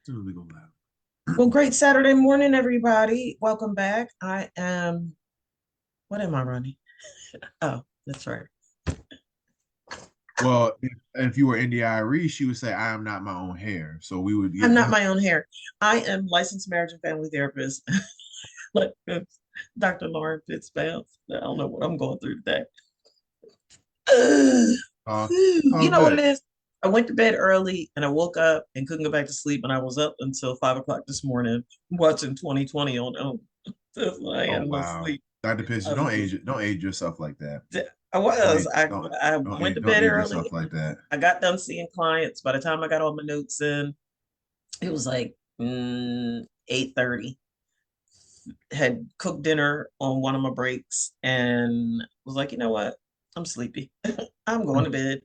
Soon we go live. Well, great Saturday morning, everybody. Welcome back. What am I running? Oh, that's right. Well, if you were India Irie, she would say, "I am not my own hair." So we would I'm get not my own hair. I am licensed marriage and family therapist. Like Dr. Lauren Fitzbales. I don't know what I'm going through today. it's all You know what it good. is? I went to bed early and I woke up and couldn't go back to sleep, and I was up until 5 o'clock this morning watching 2020 on. That's why I Oh had no wow, sleep. Dr. Pitts, I was don't age yourself like that. I Don't was. age, I went to don't bed age yourself early. like that. I got done seeing clients. By the time I got all my notes in, it was like 8:30. Had cooked dinner on one of my breaks and was like, you know what? I'm sleepy. I'm going to bed.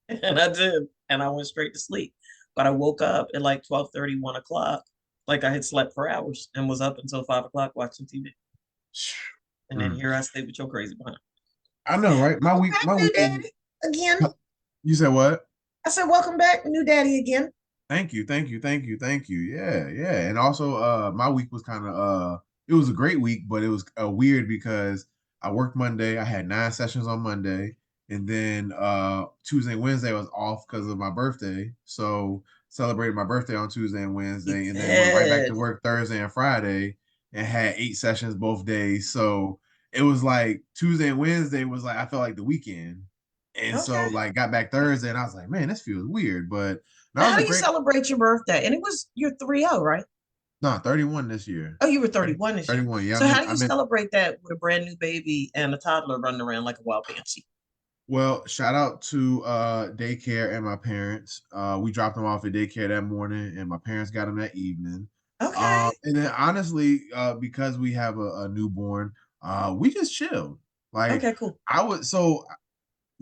And I did. And I went straight to sleep. But I woke up at like 12:30, 1 o'clock, like I had slept for hours and was up until 5 o'clock watching TV. And then Mm. here I stay with your crazy behind. I know, right? Welcome back, My new weekend. daddy, again. You said what? I said, welcome back, new daddy again. Thank you. Yeah, yeah. And also, my week was kind of it was a great week, but it was weird because I worked Monday. I had 9 sessions on Monday, and then Tuesday and Wednesday I was off because of my birthday. So celebrated my birthday on Tuesday and He Wednesday, and then went right back to did. work Thursday and Friday, and had 8 sessions both days. So it was like Tuesday and Wednesday was like I felt like the weekend, and so Okay. like got back Thursday, and I was like, man, this feels weird, but. That Now, was how a do you great celebrate your birthday? And it was your 30, right? No, 31 this year. Oh, you were 30 31 this year. 31. Yeah, So how do I you meant celebrate that with a brand new baby and a toddler running around like a wild banshee? well, shout out to daycare and my parents. We dropped them off at daycare that morning and my parents got them that evening. Okay. And then honestly, because we have a newborn, we just chilled. Like Okay, cool. I would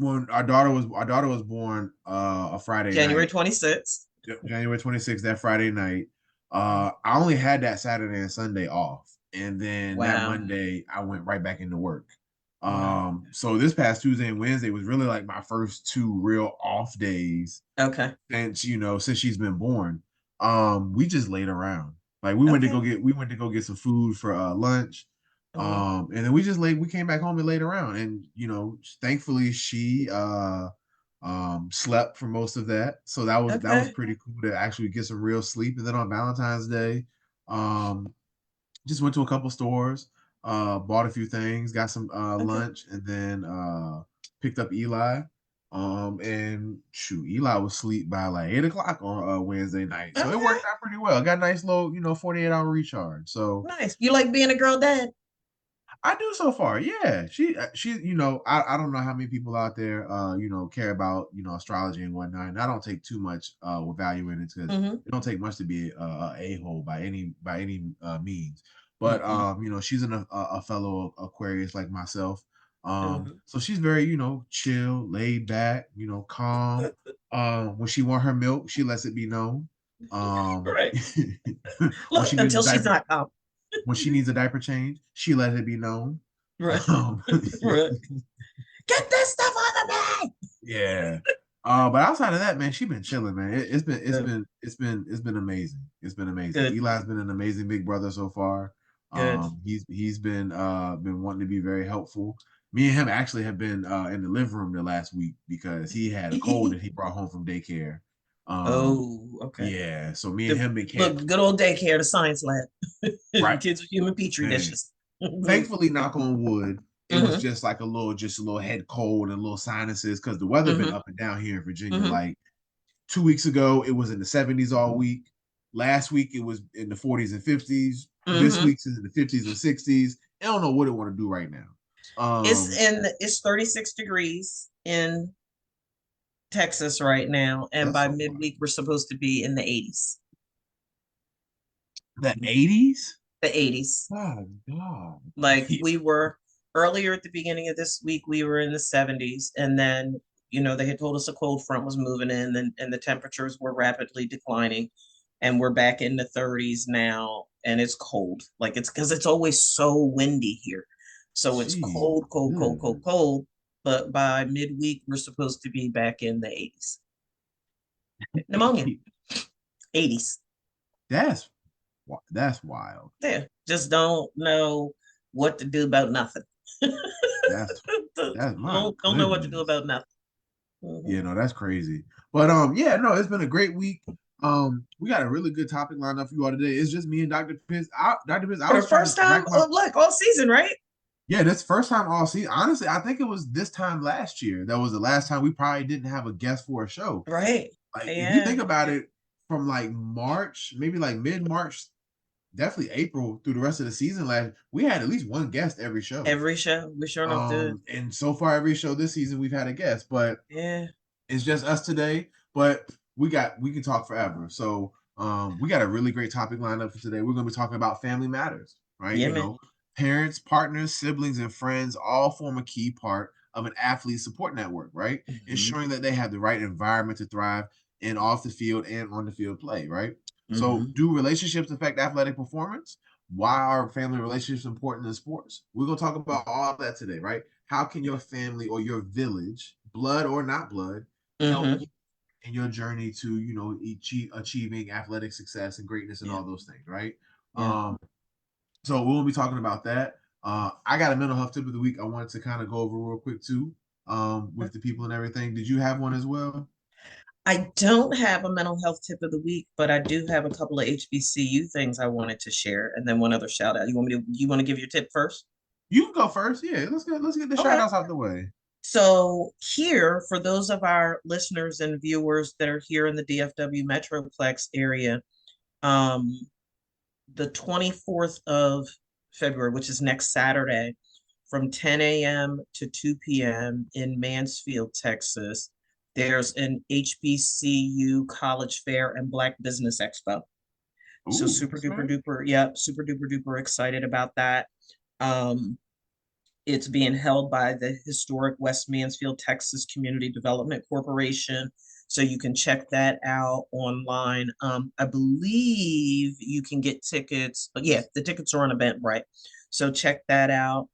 when our daughter was born a Friday January night, 26th. January 26th, that Friday night. I only had that Saturday and Sunday off. And then that Wow. Monday, I went right back into work. Wow. So this past Tuesday and Wednesday was really like my first two real off days Okay. since she's been born. We just laid around. Like Okay. we went to go get some food for lunch. Mhm. And then we came back home and laid around. And thankfully she slept for most of that. So that was Okay. pretty cool to actually get some real sleep. And then on Valentine's Day, um, just went to a couple stores, bought a few things, got some Okay. lunch, and then picked up Eli. And shoot, Eli was asleep by like 8 o'clock on Wednesday night. So it Okay. worked out pretty well. Got a nice low, 48-hour recharge. So Nice. You like being a girl dad? I do so far. Yeah. She, I don't know how many people out there, care about, astrology and whatnot. And I don't take too much with value in it because Mm-hmm. it don't take much to be a a-hole by any means. But, Mm-mm. she's a fellow Aquarius like myself. Mm-hmm. So she's very, chill, laid back, calm. When she want her milk, she lets it be known. Right. When Look, she needs a until she's diaper, not calm. when she needs a diaper change, she let it be known. Right. Um, Right. Get this stuff out of me. yeah. But outside of that, man, she's been chilling, man. Good. It's been amazing. It's been amazing. Good. Eli's been an amazing big brother so far. Good. He's been wanting to be very helpful. Me and him actually have been in the living room the last week because he had a cold that he brought home from daycare. Um, Oh, okay. yeah, so me and The him been can't look, good old daycare, the science lab. right, Kids are human petri man. dishes. Hmm. Thankfully, knock on wood, it was just like just a little head cold and a little sinuses because the weather been Hmm. up and down here in Virginia. Hmm. Like 2 weeks ago, it was in the 70s all week. Last week, it was in the 40s and 50s. This Hmm. week's in the 50s and 60s. I don't know what it want to do right now. Um, It's 36 degrees in Texas right now, and that's by so wild. midweek we're supposed to be in the 80s. The 80s? The 80s. Oh God. Like we were earlier at the beginning of this week, we were in the 70s, and then they had told us a cold front was moving in, and the temperatures were rapidly declining, and we're back in the 30s now, and it's cold. Like it's because it's always so windy here. So it's Gee. cold, cold, cold, cold, Mm. cold. But by midweek, we're supposed to be back in the 80s. Pneumonia, 80s. That's that's wild. Yeah, just don't know what to do about nothing. That's my Don't know what to do goodness. about nothing. Hmm. Yeah, no, that's crazy. But yeah, no, it's been a great week. We got a really good topic lined up for you all today. It's just me and Dr. Piss. Dr. Piss, I For the was trying to first time, rack my look, all season, right? yeah, this first time all season. Honestly, I think it was this time last year. That was the last time we probably didn't have a guest for a show. Right. Like if you Yeah. think about it, from like March, maybe like mid-March, definitely April through the rest of the season last, we had at least one guest every show. Every show, we sure enough did. And so far every show this season we've had a guest, but Yeah. it's just us today, but we can talk forever. So we got a really great topic lined up for today. We're going to be talking about family matters, right? Yeah, You man. know, parents, partners, siblings, and friends all form a key part of an athlete support network, right? Hmm. Ensuring that they have the right environment to thrive in off the field and on the field play, right? So, Hmm. do relationships affect athletic performance? Why are family relationships important in sports? We're going to talk about all that today, right? How can your family or your village, blood or not blood, help Hmm. you in your journey to achieving athletic success and greatness and Yeah. all those things, right? Yeah. So we'll be talking about that. I got a mental health tip of the week I wanted to kind of go over real quick too, with the people and everything. Did you have one as well? I don't have a mental health tip of the week, but I do have a couple of HBCU things I wanted to share, and then one other shout out. You want to give your tip first? You can go first. Yeah, let's get the shout Okay. outs out the way. So here, for those of our listeners and viewers that are here in the DFW Metroplex area, um, the 24th of February, which is next Saturday, from 10 a.m. to 2 p.m. in Mansfield, Texas, there's an HBCU College Fair and Black Business Expo. So Ooh, super that's duper right. duper, yeah, super duper duper excited about that. Um, it's being held by the historic West Mansfield, Texas Community Development Corporation. So you can check that out online. I believe you can get tickets. But yeah, the tickets are on Eventbrite. So check that out.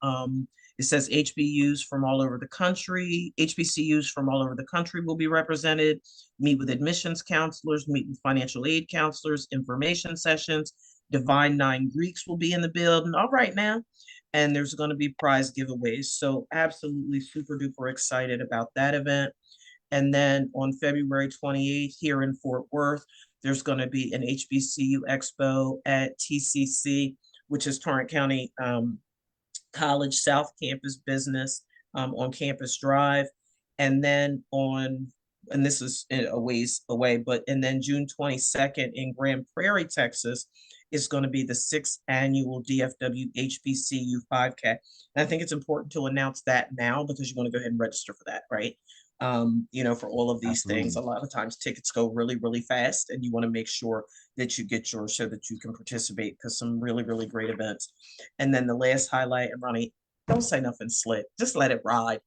It says HBUs from all over the country. HBCUs from all over the country will be represented. Meet with admissions counselors, meet with financial aid counselors, information sessions. Divine Nine Greeks will be in the building. All right now, and there's going to be prize giveaways. So absolutely super duper excited about that event. And then on February 28th here in Fort Worth, there's going to be an HBCU Expo at TCC, which is Torrance County College South Campus Business on Campus Drive. And then and this is a ways away, and then June 22nd in Grand Prairie, Texas, is going to be the sixth annual DFW HBCU 5K. And I think it's important to announce that now because you want to go ahead and register for that, right? For all of these things, Absolutely. a lot of times tickets go really, really fast, and you want to make sure that you get yours so that you can participate because some really, really great events. And then the last highlight, and Ronnie, don't say nothing slick. Just let it ride.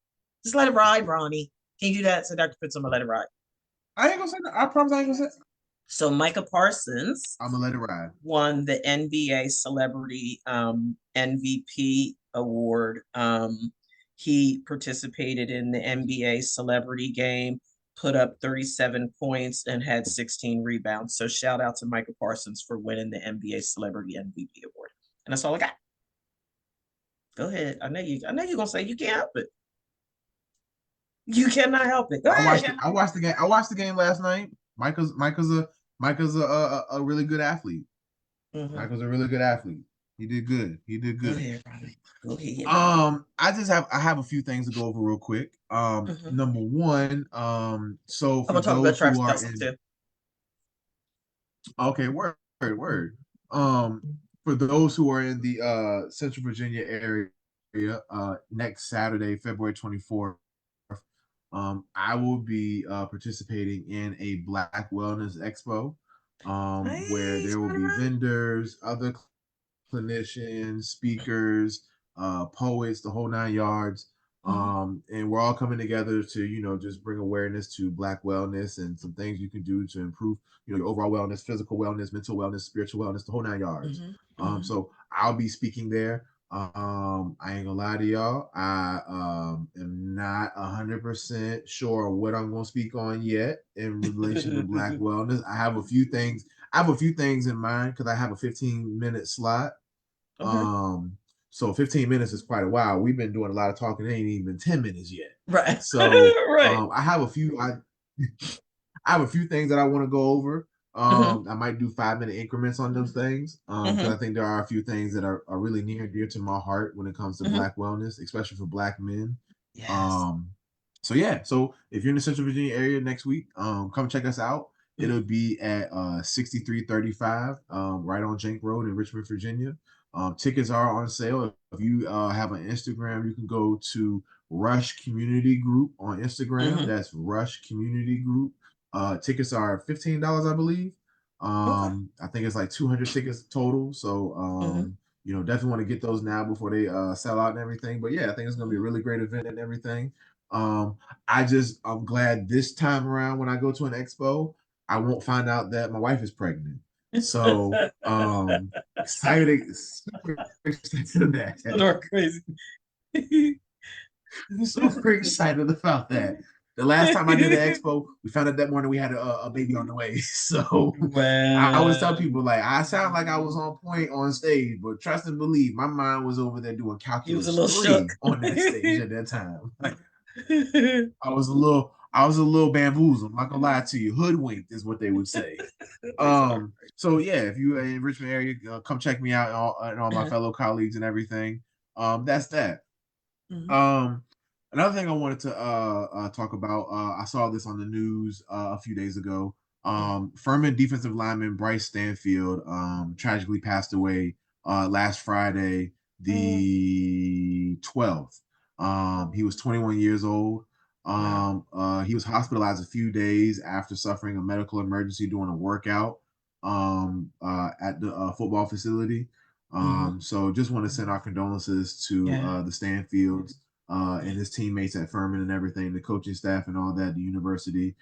Just let it ride, Ronnie. Can you do that? So Dr. Pitts, I'm gonna let it ride. I ain't gonna say that. I promise I ain't gonna say. So Micah Parsons I'm gonna let it ride. won the NBA Celebrity MVP award. He participated in the NBA Celebrity Game, put up 37 points, and had 16 rebounds. So shout out to Micah Parsons for winning the NBA Celebrity MVP award. And that's all I got. Go ahead. I know you. I know you're gonna say you can't help it. You cannot help it. Go I watched ahead. it. I watched the game. I watched the game last night. Micah's a really good athlete. Mhm. Michael's a really good athlete. He did good. He did Go good. ahead, Ronnie. Go ahead, Ronnie. I have a few things to go over real quick. Mhm. Number one, so I'm for gonna talk about those who Travis are Kelce in too. okay, word. Um, for those who are in the Central Virginia area, next Saturday, February 24th, I will be participating in a Black Wellness Expo, where Nice, there will Ronnie, be Ronnie. vendors, other clinicians, speakers, poets, the whole nine yards. Mhm. And we're all coming together to, just bring awareness to Black wellness and some things you can do to improve, your overall wellness, physical wellness, mental wellness, spiritual wellness, the whole nine yards. Mhm. Mhm. So I'll be speaking there. I ain't gonna lie to y'all. I am not 100% sure what I'm gonna speak on yet in relation to Black wellness. I have a few things. I have a few things in mind because I have a 15-minute slot. Okay. Um, so 15 minutes is quite a while. We've been doing a lot of talking. It ain't even 10 minutes yet. Right. So Right. I have a few. I have a few things that I want to go over. Hmm. I might do 5-minute increments on those things because I Hmm. think there are a few things that are really near and dear to my heart when it comes to Hmm. Black wellness, especially for Black men. Yes. Um, so yeah, so if you're in the Central Virginia area next week, come check us out. It'll be at 6335 right on Jenk Road in Richmond, Virginia. Tickets are on sale. If you have an Instagram, you can go to Rush Community Group on Instagram. Hmm. That's Rush Community Group. Tickets are $15, I believe. Okay. I think it's like 200 tickets total. So, Hmm. definitely want to get those now before they sell out and everything. But yeah, I think it's going to be a really great event and everything. Um, I'm glad this time around when I go to an expo, I won't find out that my wife is pregnant. So, excited, super excited of that. You're crazy. Super excited about that. The last time I did the expo, we found out that morning we had a baby on the way. So I always tell Wow. people like I sound like I was on point on stage, but trust and believe, my mind was over there doing You was a calculus little shook. three on that stage at that time. Like I was a little bamboozled. I'm not gonna lie to you, hoodwinked is what they would say. These are So yeah, if you are in Richmond area, come check me out and all my crazy. fellow colleagues and everything. That's that. Mhm. Um, Another thing I wanted to talk about, I saw this on the news a few days ago. Mhm. Furman defensive lineman Bryce Stanfield tragically passed away last Friday, Mm. the 12th. He was 21 years old. Wow. He was hospitalized a few days after suffering a medical emergency during a workout at the football facility. Hmm. So just want to send our condolences to Yeah. the Stanfields Yeah. and his teammates at Furman and everything, the coaching staff and all that, the university.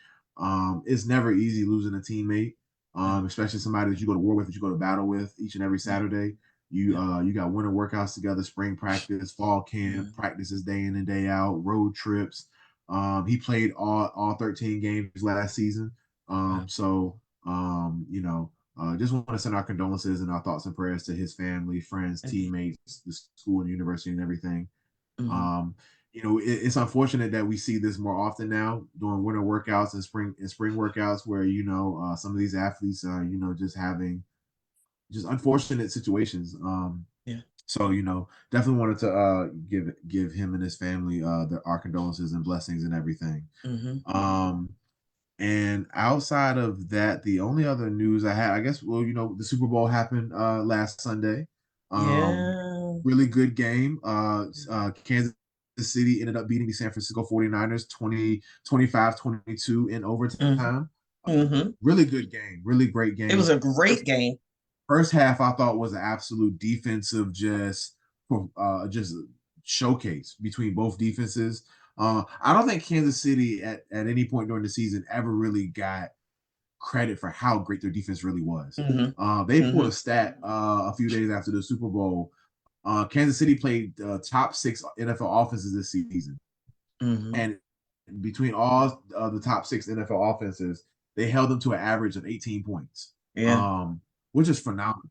It's never easy losing a teammate, No. especially somebody that you go to war with, that you go to battle with each and every Yeah. Saturday. You Yeah. you got winter workouts together, spring practice, fall camp, Mhm. practices day in and day out, road trips. He played all 13 games last season. Wow. So just want to send our condolences and our thoughts and prayers to his family, friends, Indeed. teammates, the school and university and everything. Hmm. Um, it's unfortunate that we see this more often now during winter workouts and spring workouts where some of these athletes are just having just unfortunate situations. Yeah. So definitely wanted to give him and his family our condolences and blessings and everything. Hmm. Um, and outside of that, the only other news I had, I guess, well, the Super Bowl happened last Sunday. Um, Yeah. Really good game. Mhm. Kansas City ended up beating the San Francisco 49ers 25-22 in Hmm. overtime. Hmm. Really good game. Really great It was game. a great game. First half I thought was an absolute defensive just showcase between both defenses. I don't think Kansas City at any point during the season ever really got credit for how great their defense really was. Hmm. They pulled Hmm. a stat a few days after the Super Bowl. Kansas City played top 6 NFL offenses this season, Hmm. and between all the top 6 NFL offenses, they held them to an average of 18 points, Yeah. um, which is phenomenal.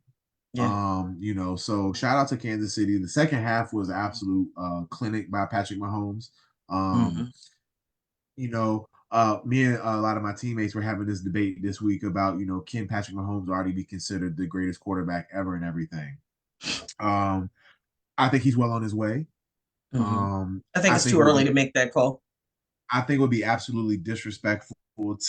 Yeah. So shout out to Kansas City. The second half was an absolute clinic by Patrick Mahomes. Um, Hmm. Me and a lot of my teammates were having this debate this week about, can Patrick Mahomes already be considered the greatest quarterback ever and everything? Um, I think he's well on his way. Hmm. Um, I think I it's think too it would early be to make that call. I think it would be absolutely disrespectful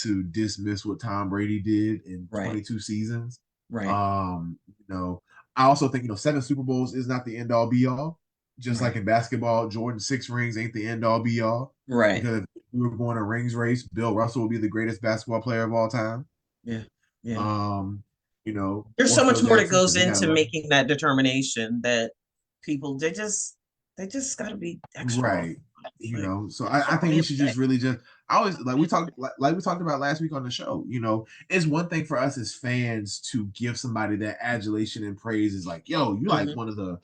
to dismiss what Tom Brady did in Right. 22 seasons. Right. Um, you know, I also think 7 Super Bowls is not the end all be all. Just like Right. in basketball, Jordan's 6 rings ain't the end all be all. Right. Because if we were going a rings race, Bill Russell will be the greatest basketball player of all time. Yeah. Yeah. Um, There's or so Phil much more that Jackson goes because he had into 11. making that determination that people they just got to be extra off. Right. Like, So you I can't think play we every should day. just really just I always like we talked about last week on the show, it's one thing for us as fans to give somebody that adulation and praise is like, yo, Hmm. you're one of the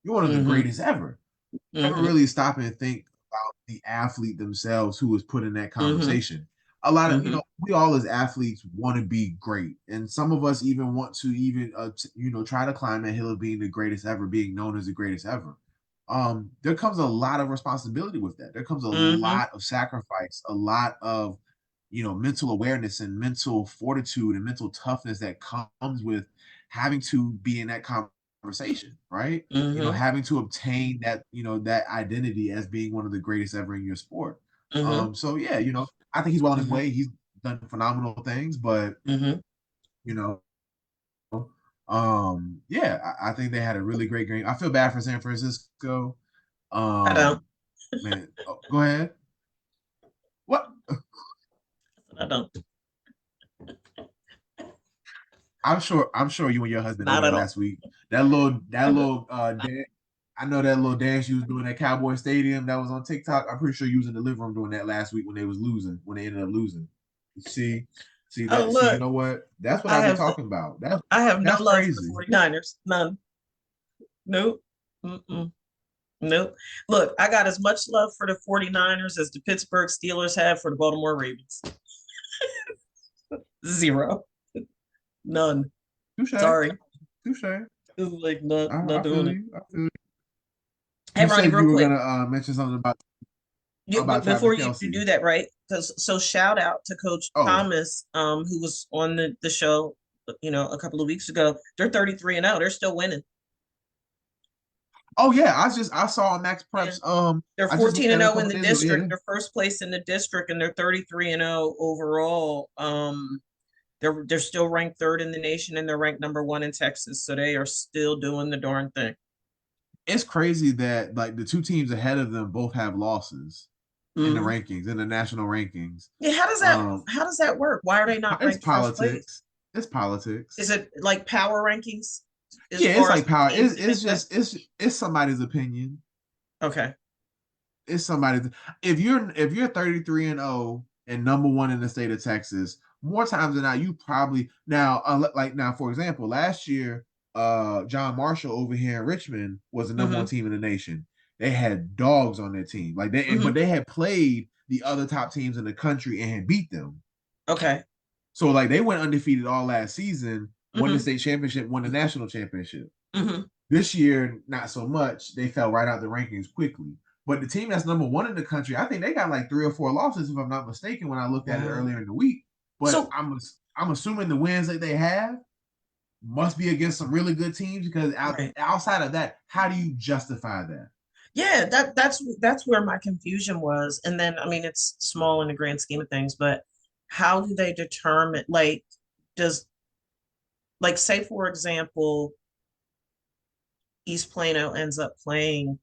Hmm. greatest ever. Never Hmm. really stop and think about the athlete themselves who was put in that Hmm. conversation. a lot of, Mm-hmm. we all as athletes want to be great, and some of us even want to even try to climb that hill of being the greatest ever, being known as the greatest ever. There comes a lot of responsibility with that. There comes a Mm-hmm. lot of sacrifice, a lot of mental awareness and mental fortitude and mental toughness that comes with having to be in that conversation, right? Mm-hmm. Having to obtain that, that identity as being one of the greatest ever in your sport. Mm-hmm. So yeah, I think he's well on his Mm-hmm. way. He's done phenomenal things, but Mm-hmm. you know, yeah, I think they had a really great game. I feel bad for San Francisco. I don't. Man, go ahead. What? I don't. I'm sure you and your husband over Not there at all. last week. That little I dance, I know that little dance you was doing at Cowboy Stadium that was on TikTok. I'm pretty sure you was in the living room doing that last week when they was losing, when they ended up losing. See, Oh, see, you look, know what? That's what I I be have talking about. That's I have no that's love for the crazy. 49ers. None. Nope. Mm-mm. Nope. Look, I got as much love for the 49ers as the Pittsburgh Steelers have for the Baltimore Ravens. Zero. None. Touche, Sorry. touche. It's like not I doing feel it. you. I feel you. Hey You Ronnie, said real you were quick. gonna mention something about Travis Before you Kelsey. do that, right? Because so shout out to Coach Oh, Thomas, who was on the show, a couple of weeks ago. They're 33-0. They're still winning. oh yeah. I saw on Max Yeah. Preps. They're I just 14 looked and at it a 0 in couple the days ago. district. Yeah, They're first place in the district, and they're 33 and 0 overall. They're still ranked third in the nation, and they're ranked number one in Texas. So they are still doing the darn thing. it's crazy that like the two teams ahead of them both have losses in the Mm-hmm. rankings, in the national rankings. Yeah, Um, how does that work? Why are they not it's ranked first place? politics. It's politics. Is it like power rankings as Yeah, it's far as like the power. teams It's even say? just it's somebody's opinion. Okay. It's somebody's. If you're 33 and 0 and number one in the state of Texas, more times than not, you probably now like now for example, last year, John Marshall over here in Richmond was the number one Mm-hmm. team in the nation. They had dogs on their team, like but Mm-hmm. they had played the other top teams in the country and had beat them. Okay. So like they went undefeated all last season, won the Mm-hmm. state championship, won the national championship. Mm-hmm. This year, not so much. They fell right out the rankings quickly. But the team that's number one in the country, I think they got like 3 or 4 losses, if I'm not mistaken, when I looked at it Wow. earlier in the week. But So I'm assuming the wins that they have must be against some really good teams because right. outside of that, how do you justify that? Yeah, that's where my confusion was. And then I mean it's small in the grand scheme of things, but how do they determine does say for example, East Plano ends up playing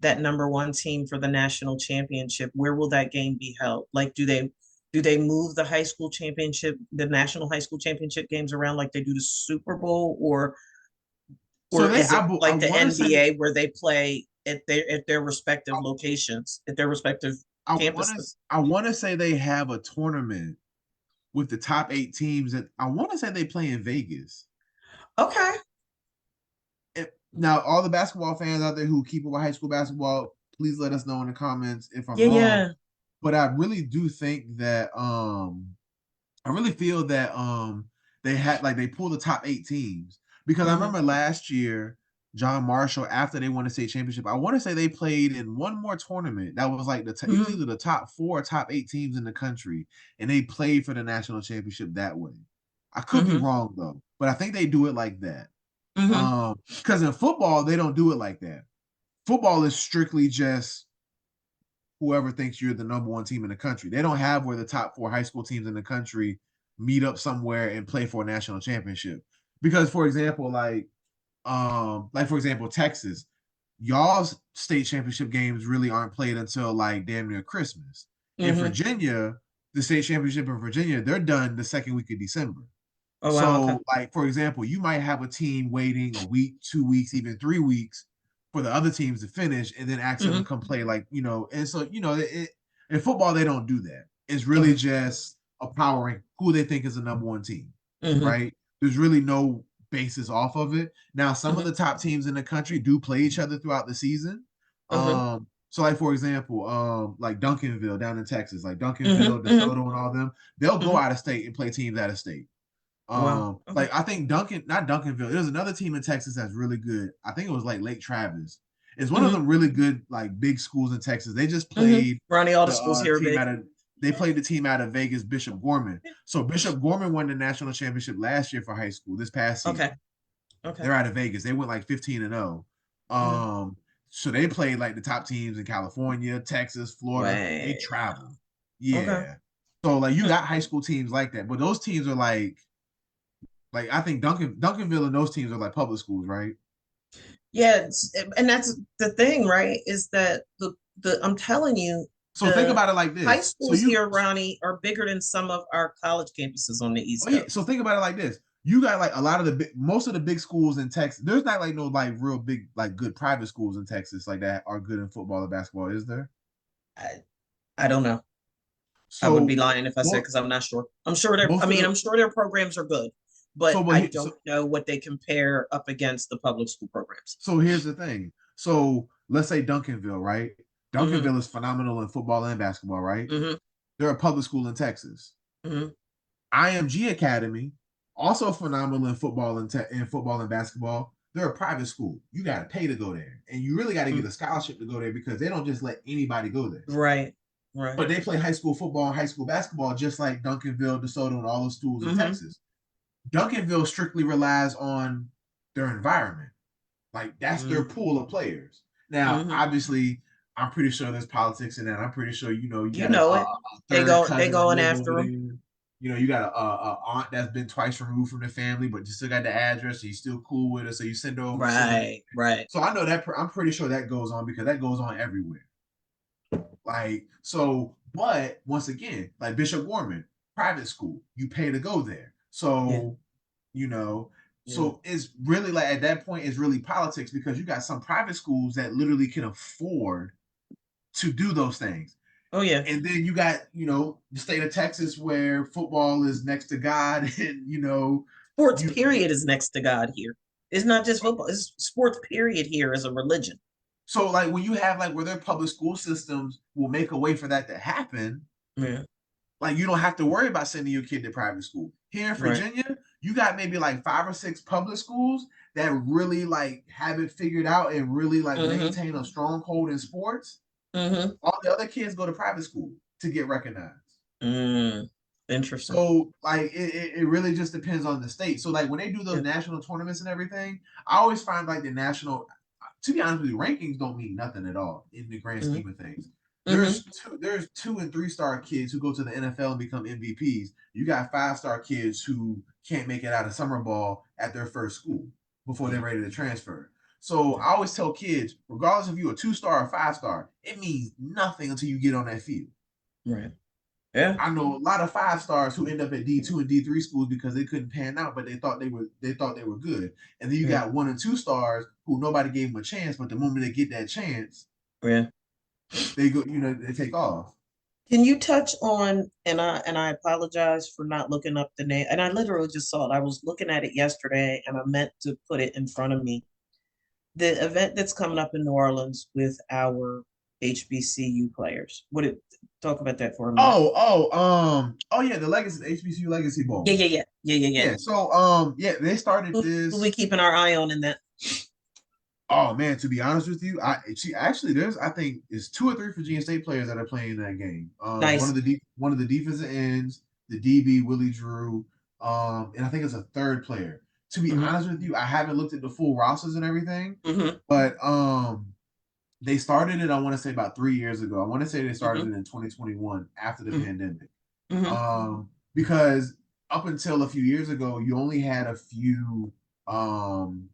that number one team for the national championship, where will that game be held? Like, do they move the high school championship, the national high school championship games around like they do the Super Bowl, So or they, is it I like the want to say, NBA where they play at their respective I, locations, at their respective campuses? I want to say they have a tournament with the top 8 teams that I want to say they play in Vegas. Okay. Now, all the basketball fans out there who keep up with high school basketball, please let us know in the comments if I'm Yeah, wrong. yeah. But I really do think that I really feel that they had like they pulled the top 8 teams because I Mm-hmm. remember last year John Marshall after they won the state championship. I want to say they played in one more tournament that was like it was Mm-hmm. either the top 4 or top 8 teams in the country, and they played for the national championship that way. I could be Mm-hmm. wrong though, but I think they do it like that. Mm-hmm. Because in football they don't do it like that. Football is strictly just whoever thinks you're the number one team in the country. They don't have where the top 4 high school teams in the country meet up somewhere and play for a national championship. Because for example, like for example, Texas, y'all's state championship games really aren't played until like damn near Christmas. In Mm-hmm. Virginia, the state championship in Virginia, they're done the second week of December. Oh wow, okay. So, like for example, you might have a team waiting a week, 2 weeks, even 3 weeks for the other teams to finish, and then ask them to Mm-hmm. come play. Like and so in football they don't do that. It's really Okay. just a power rank who they think is the number one team, Mm-hmm. right? There's really no basis off of it. Now, some of Mm-hmm. the top teams in the country do play each other throughout the season. Mm-hmm. So, like for example, like Duncanville down in Texas, like Mm-hmm. Duncanville, Mm-hmm. DeSoto, and all them, they'll go Mm-hmm. out of state and play teams out of state. Wow. Okay. Like I think not Duncanville. There's another team in Texas that's really good. I think it was like Lake Travis. It's one of Mm-hmm. them really good like big schools in Texas. They just Mm-hmm. played Ronnie, all the the schools here are team big. out of they played the team out of Vegas, Bishop Gorman. So Bishop Gorman won the national championship last year for high school, this past Okay. season. Okay. They're out of Vegas. They went like 15 and 0. Mm-hmm. So they played like the top teams in California, Texas, Florida. They Wow. travel. Okay. Yeah. So like you Hmm. got high school teams like that, but those teams are like I think Duncanville and those teams are like public schools, right? Yeah, and that's the thing, right? Is that the I'm telling you, So think the about it like high this. schools here, Ronnie, are bigger than some of our college campuses on the Oh East yeah. So Coast. think about it like this. You got like a lot of most of the big schools in Texas. There's not like no like real big like good private schools in Texas like that are good in football or basketball, is there? I, I don't know. I would be So lying if I said mo- because I'm not sure. I'm sure their I most of mean, the I'm sure their programs are good, so but but I he- don't know what they compare up against the public school programs. so here's the thing. So let's say Duncanville, right? Mm-hmm. Duncanville is phenomenal in football and basketball, right? Mm-hmm. They're a public school in Texas. Mm-hmm. IMG Academy, also phenomenal in football and basketball. They're a private school. You got to pay to go there, and you really got to get Mm-hmm. a scholarship to go there because they don't just let anybody go there. Right. Right. But they play high school football and high school basketball just like Duncanville, DeSoto, and all those schools in Mm-hmm. Texas. Duncanville strictly relies on their environment. Like that's their Mm-hmm. pool of players. Now, Mm-hmm. obviously, I'm pretty sure there's politics in that. I'm pretty sure you You got know a it. third They cousin that going live over after there. them. You got a aunt that's been twice removed from the family, but you still got the address. So you still cool with her, so you send them. Right. Right. So I know that I'm pretty sure that goes on because that goes on everywhere. Like so, but once again, like Bishop Gorman, private school, you pay to go there. Yeah. So you know, Yeah. so it's really like at that point, it's really politics because you got some private schools that literally can afford to do those things. Oh yeah. And then you got, the state of Texas where football is next to God, and Sports you period is next to God here. It's not just football. It's sports period here is a religion. so like when you have like where their public school systems will make a way for that to happen, Yeah. like you don't have to worry about sending your kid to private school. Here in Right. Virginia, you got maybe like 5 or 6 public schools that really like have it figured out and really like Mm-hmm. maintain a stronghold in sports. Mm-hmm. All the other kids go to private school to get recognized. Mm. Interesting. So like it really just depends on the state. So like when they do those Yeah. national tournaments and everything, I always find like the national, to be honest with you, rankings don't mean nothing at all in the grand Mm-hmm. scheme of things. Mm-hmm. There's 2 and 3 star kids who go to the NFL and become MVPs. You got 5 star kids who can't make it out of summer ball at their first school before they're Yeah. ready to transfer. So Yeah. I always tell kids, regardless if you're a 2 star or 5 star, it means nothing until you get on that field. Right. Yeah. I know a lot of 5 stars who end up at D2 and D3 schools because they couldn't pan out, but they thought they were good. And then you Yeah. got 1 and 2 stars who nobody gave them a chance, but the moment they get that chance, Yeah. they go, they take off. Can you touch on and I apologize for not looking up the name and I literally just saw it. I was looking at it yesterday and I meant to put it in front of me. The event that's coming up in New Orleans with our HBCU players. Would it talk about that for a minute? Oh yeah, the HBCU Legacy Yeah, Bowl. yeah, yeah, yeah, yeah, yeah. Yeah, so yeah, they started Who we this. keeping our eye on in that? Oh man, to be honest with you, there's I think it's 2 or 3 Virginia State players that are playing in that game. Nice. One of the defensive ends, the DB Willie Drew, and I think it's a third player. To be Mm-hmm. honest with you, I haven't looked at the full rosters and everything, Mm-hmm. but they started it. I want to say about 3 years ago. I want to say they started Mm-hmm. it in 2021 after the Mm-hmm. pandemic. Mm-hmm. Because up until a few years ago, you only had a few um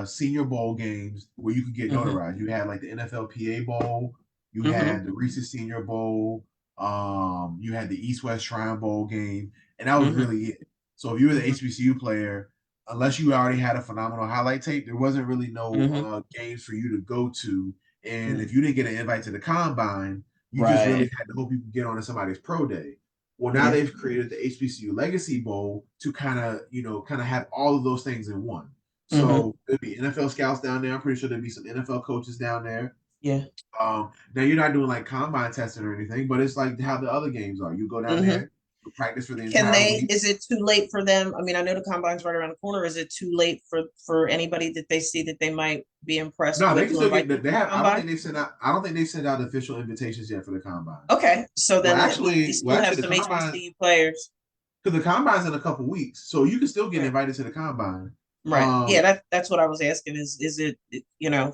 senior bowl games where you could get Mm-hmm. notarized. You had like the NFLPA Bowl, you Mm-hmm. had the Reese's Senior Bowl, you had the East West Shrine Bowl game, and that was Mm-hmm. really it. So if you were the Mm-hmm. HBCU player, unless you already had a phenomenal highlight tape, there wasn't really no Mm-hmm. games for you to go to. And Mm-hmm. if you didn't get an invite to the combine, you just really Right. had to hope you could get on to somebody's pro day. Well, now Yeah. they've created the HBCU Legacy Bowl to kind of have all of those things in one. Mm-hmm. So there'd be NFL scouts down there. I'm pretty sure there'd be some NFL coaches down there. Yeah. Now you're not doing like combine testing or anything, but it's like how the other games are. You go down Hmm. there, you practice for the Can entire they, week. is it too late for them? I mean, I know the combine's right around the corner. Is it too late for anybody that they see that they might be impressed No, they with can to still get. invite them They to the have. I don't combine? think they sent out. I don't think they sent out official invitations yet for the combine. Okay, so Well, then we actually, still have the some combine, HBCU players. because the combine's in a couple weeks, so you can still get Right. invited to the combine. Right. Yeah, Um, that's what I was asking. Is it,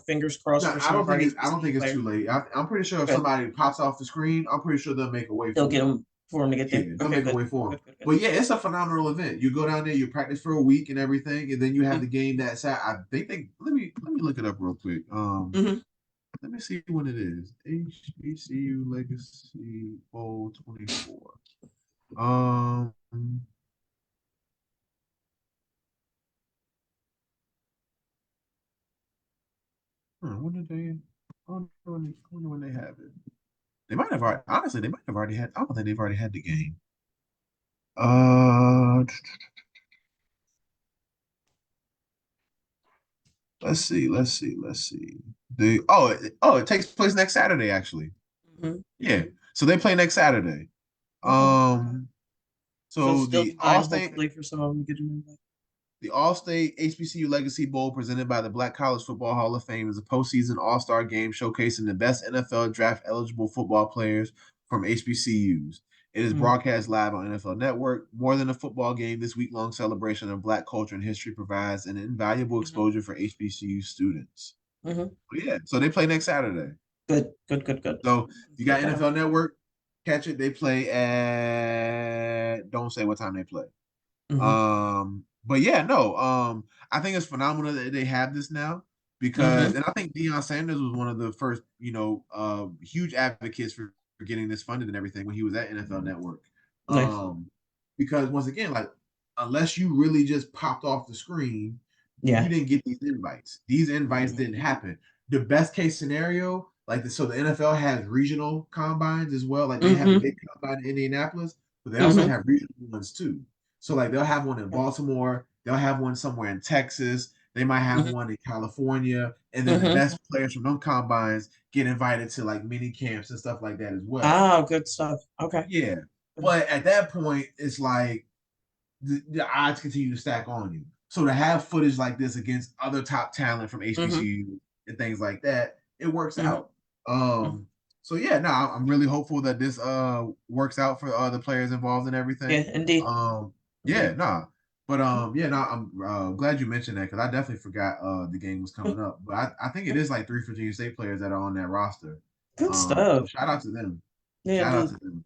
fingers crossed no, for I some don't of our think it's. I don't HBCU think it's players? too late. I'm pretty sure if Good. somebody pops off the screen, I'm pretty sure they'll make a way They'll for get them. them for them to get Yeah, there. they'll Okay, make a good. way for them. Good, good, good. But yeah, it's a phenomenal event. You go down there, you practice for a week and everything, and then you have Mm-hmm. the game that Sat. I think they. Let me look it up real quick. Mm-hmm. Let me see when it is. HBCU Legacy Bowl 24. When did they? I wonder when they have it. They might have already. Honestly, they might have already had. I don't think they've already had the game. Uh, let's see. Let's see. Let's see. The it takes place next Saturday actually. Mm-hmm. Yeah. So they play next Saturday. Okay. Um. So So still time, hopefully, for some of them to get them back. The All-State HBCU Legacy Bowl presented by the Black College Football Hall of Fame is a postseason all-star game showcasing the best NFL draft-eligible football players from HBCUs. It is Mm-hmm. broadcast live on NFL Network. More than a football game, this week-long celebration of Black culture and history provides an invaluable Mm-hmm. exposure for HBCU students. Mm-hmm. But yeah, so they play next Saturday. Good, good, good, good. So you got Check that out. NFL Network, catch it. They play at, don't say what time they play. Mm-hmm. But yeah, no, I think it's phenomenal that they have this now because, Mm-hmm. and I think Deion Sanders was one of the first, huge advocates for getting this funded and everything when he was at NFL Network. Nice. Um, because once again, like, unless you really just popped off the screen, you Yeah. didn't get these invites. These invites Mm-hmm. didn't happen. The best case scenario, so the NFL has regional combines as well. Like they have the Mm-hmm. big combine in Indianapolis, but they also Mm-hmm. have regional ones too. So like they'll have one in Baltimore, they'll have one somewhere in Texas, they might have Mm-hmm. one in California, and then the Mm-hmm. best players from them combines get invited to like mini camps and stuff like that as well. Ah, good stuff. Okay. Yeah. But at that point, it's like the odds continue to stack on you. So to have footage like this against other top talent from Mm-hmm. HBCU and things like that, it works Mm-hmm. out. Mm-hmm. So yeah, no, I'm really hopeful that this works out for the players involved and Yeah, everything. indeed. Yeah, Indeed. nah. But yeah, no, I'm glad you mentioned that because I definitely forgot the game was coming up. But I think it is like 3 Virginia State players that are on that roster. Good So stuff. shout out to them. Yeah, Shout out indeed. to them.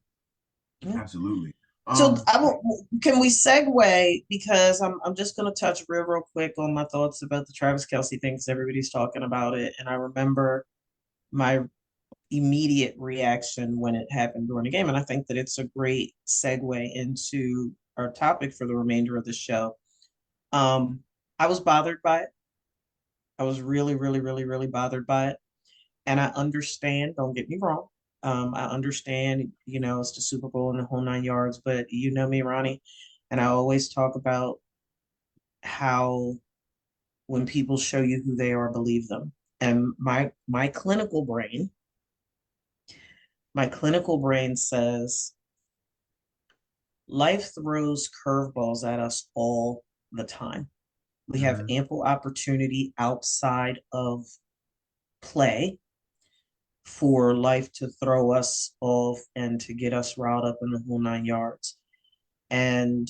Yeah. Absolutely. So Um, can we segue, because I'm just gonna touch real quick on my thoughts about the Travis Kelce thing, 'cause everybody's talking about it. And I remember my immediate reaction when it happened during the game. And I think that it's a great segue into our topic for the remainder of the show. Um, I was bothered by it. I was really, really, really, really bothered by it. And I understand, don't get me wrong. I understand, it's the Super Bowl and the whole 9 yards, but you know me, Ronnie, and I always talk about how when people show you who they are, believe them. And my clinical brain says life throws curveballs at us all the time. We have mhm. ample opportunity outside of play for life to throw us off and to get us riled up in the whole 9 yards. And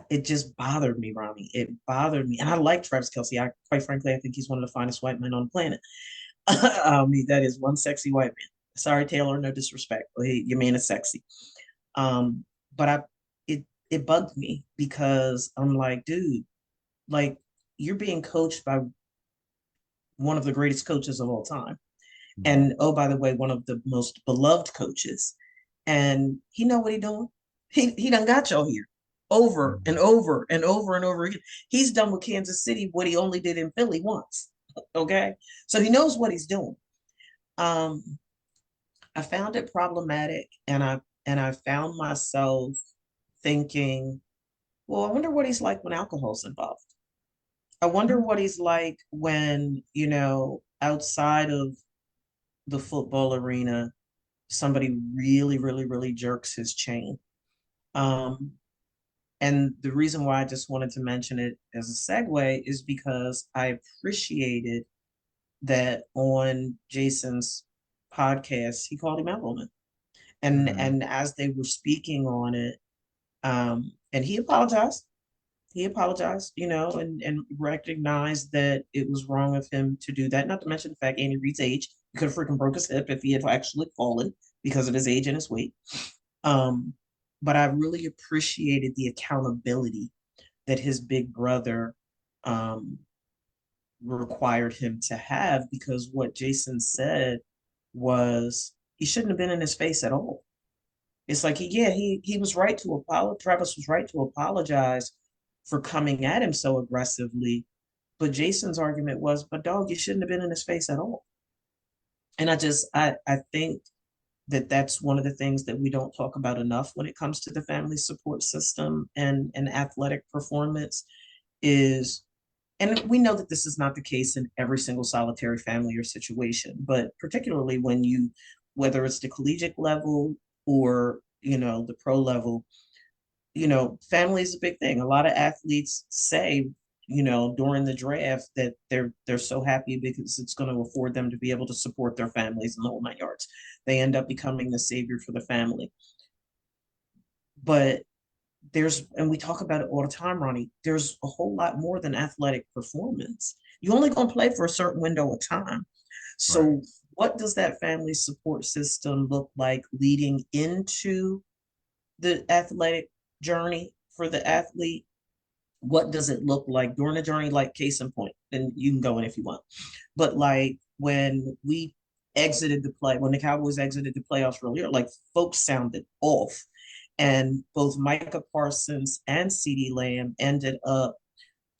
it just bothered me, Ronnie. It bothered me. And I like Travis Kelce. Quite frankly, I think he's one of the finest white men on the planet. That is one sexy white man. Sorry, Taylor, no disrespect, but your man is sexy. Um, but it bugged me because I'm like, dude, like you're being coached by one of the greatest coaches of all time. And oh, by the way, one of the most beloved coaches. And he know what he doing. He done got y'all here over and Mhm. over and over and over again. He's done with Kansas City what he only did in Philly once. Okay. So he knows what he's doing. Um, I found it problematic, and I found myself thinking, well, I wonder what he's like when alcohol's involved. I wonder what he's like when, outside of the football arena, somebody really, really, really jerks his chain. Um, and the reason why I just wanted to mention it as a segue is because I appreciated that on Jason's podcast, he called him out on it. Mm-hmm. And as they were speaking on it, and he apologized. He apologized, and recognized that it was wrong of him to do that. Not to mention the fact Andy Reid's age, he could have freaking broke his hip if he had actually fallen because of his age and his weight. Um, but I really appreciated the accountability that his big brother um, required him to have, because what Jason said was he shouldn't have been in his face at all. It's like he was right to apologize. Travis was right to apologize for coming at him so aggressively. But Jason's argument was, but dog, you shouldn't have been in his face at all. And I think that that's one of the things that we don't talk about enough when it comes to the family support system and athletic performance is, and we know that this is not the case in every single solitary family or situation, but particularly when whether it's the collegiate level or, the pro level, family is a big thing. A lot of athletes say, during the draft that they're so happy because it's going to afford them to be able to support their families in the whole 9 yards. They end up becoming the savior for the family. But and we talk about it all the time, Ronnie, there's a whole lot more than athletic performance. You only going to play for a certain window of time. Right. So what does that family support system look like leading into the athletic journey for the athlete? What does it look like during the journey? Like, case in point, and you can go in if you want, but like when when the Cowboys exited the playoffs earlier, like folks sounded off, and both Micah Parsons and CeeDee Lamb ended up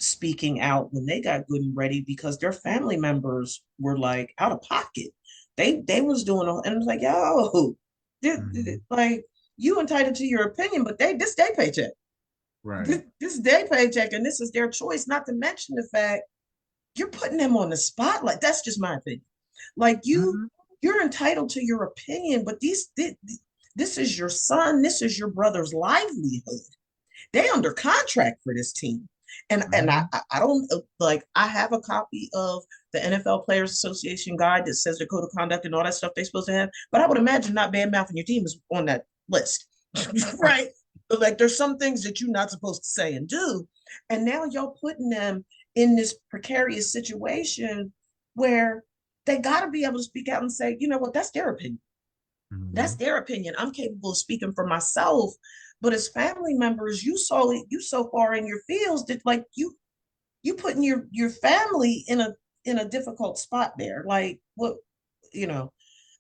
speaking out when they got good and ready because their family members were like out of pocket. They was doing all, and it was like, yo, Mm-hmm. like, you entitled to your opinion, but this day paycheck. Right. This day paycheck, and this is their choice. Not to mention the fact you're putting them on the spotlight. That's just my opinion. Like, Mm-hmm. you're entitled to your opinion, but this is your son. This is your brother's livelihood. They under contract for this team. And Mm-hmm. I don't, like, I have a copy of the NFL Players Association guide that says their code of conduct and all that stuff they're supposed to have. But I would imagine not bad mouthing your team is on that list. Right? But like, there's some things that you're not supposed to say and do. And now y'all putting them in this precarious situation where they got to be able to speak out and say, you know what, that's their opinion. That's Mm-hmm. their opinion. I'm capable of speaking for myself. But as family members, you so far in your fields that, like, you putting your family in a difficult spot there. Like, what, you know.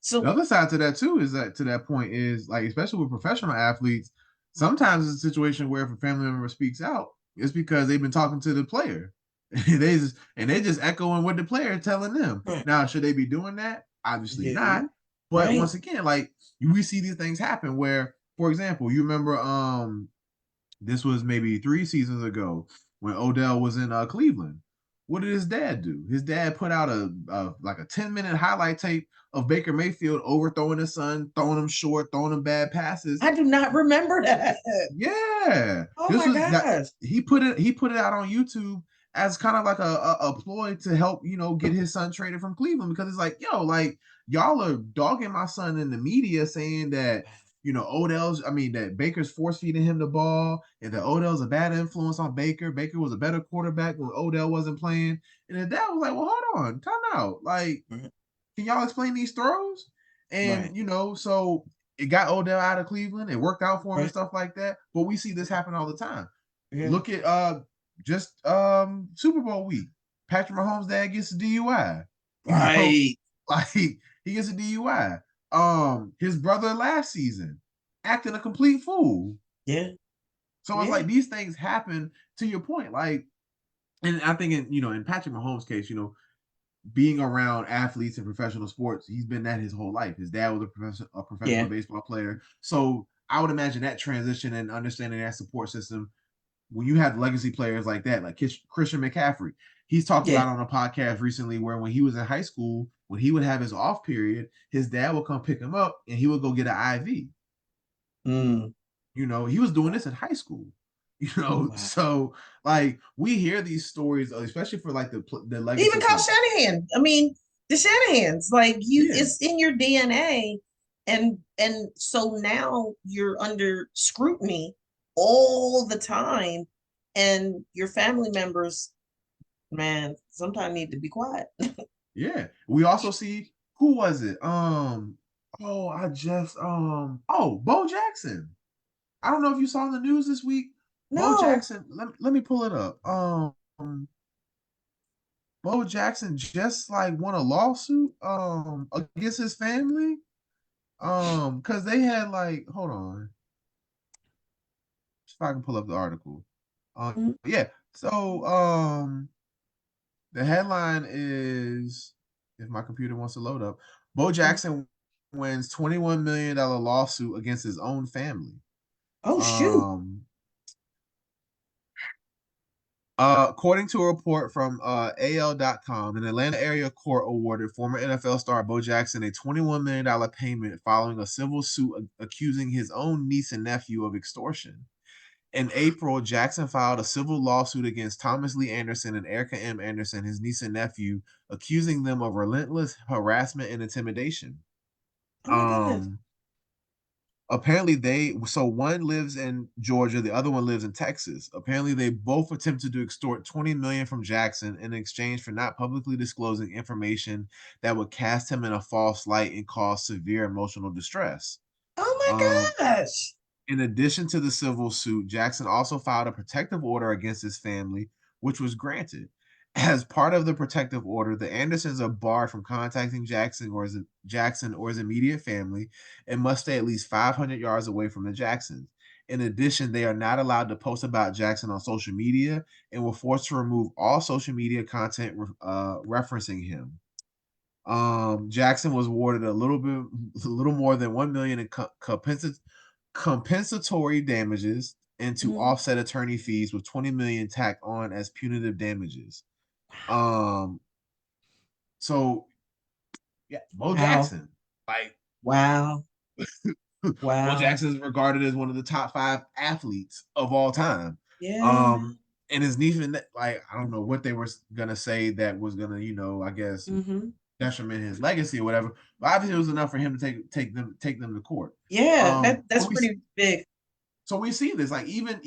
The So other side to that too is that to that point is like, especially with professional athletes, sometimes it's a situation where if a family member speaks out, it's because they've been talking to the player. They just echoing what the player is telling them. right, Now, should they be doing that? Obviously not. no, But right. once again, like, we see these things happen where, for example, you remember this was maybe 3 seasons ago when Odell was in Cleveland. What did his dad do? His dad put out a like a 10-minute highlight tape of Baker Mayfield overthrowing his son, throwing him short, throwing him bad passes. I do not remember that. Yeah, Oh this my was that gosh. he put it out on YouTube as kind of like a ploy to help get his son traded from Cleveland, because it's like, yo, like, y'all are dogging my son in the media saying that that Baker's force feeding him the ball and that Odell's a bad influence on Baker. Baker was a better quarterback when Odell wasn't playing, and then dad was like, well, hold on, time out, like, Right, can y'all explain these throws? right, And so it got Odell out of Cleveland. It worked out for him and right. stuff like that. But we see this happen all the time. Yeah. Look at just Super Bowl week. Patrick Mahomes' dad gets a DUI. You know, Right. like, he gets a DUI. His brother last season acting a complete fool. Yeah. So it's Yeah. like these things happen, to your point. Like, and I think in Patrick Mahomes' case, being around athletes in professional sports, he's been that his whole life. His dad was a professional Yeah. baseball player. So I would imagine that transition and understanding that support system when you have legacy players like that, like Christian McCaffrey, he's talked Yeah. about on a podcast recently where when he was in high school, when he would have his off period, his dad would come pick him up and he would go get an IV. Mm. You know, he was doing this in high school. You know, Wow. so like we hear these stories, especially for like the Even legacy Kyle players. Shanahan. I mean, the Shanahans, like you, Yeah, it's in your DNA, and so now you're under scrutiny all the time, and your family members, man, sometimes need to be quiet. yeah. We also see who was it? Bo Jackson. I don't know if you saw in the news this week. Bo No. Jackson, let me pull it up. Bo Jackson just like won a lawsuit against his family. Because they had like, hold on, if I can pull up the article. Mm, Yeah. So the headline is, if my computer wants to load up, Bo mm. Jackson wins $21 million lawsuit against his own family. Oh shoot. Um According to a report from AL.com, an Atlanta area court awarded former NFL star Bo Jackson a $21 million payment following a civil suit accusing his own niece and nephew of extortion. In April, Jackson filed a civil lawsuit against Thomas Lee Anderson and Erica M. Anderson, his niece and nephew, accusing them of relentless harassment and intimidation. Oh my goodness. Um, Apparently one lives in Georgia, the other one lives in Texas. Apparently they both attempted to extort 20 million from Jackson in exchange for not publicly disclosing information that would cast him in a false light and cause severe emotional distress. Oh um my gosh. in addition to the civil suit, Jackson also filed a protective order against his family, which was granted. As part of the protective order, the Andersons are barred from contacting Jackson or his immediate family and must stay at least 500 yards away from the Jacksons. In addition, they are not allowed to post about Jackson on social media and were forced to remove all social media content referencing him. Jackson was awarded a little more than 1 million in compensatory damages and to Mm. offset attorney fees with 20 million tacked on as punitive damages. Um, so yeah, Bo Wow. Jackson, like Wow. Bo Wow. Jackson is regarded as one of the top 5 athletes of all time. Yeah. And his niece, like I don't know what they were gonna say that was gonna, I guess Mm-hmm. detriment his legacy or whatever. But obviously, it was enough for him to take them to court. Yeah, So that's we pretty big. so we see this like even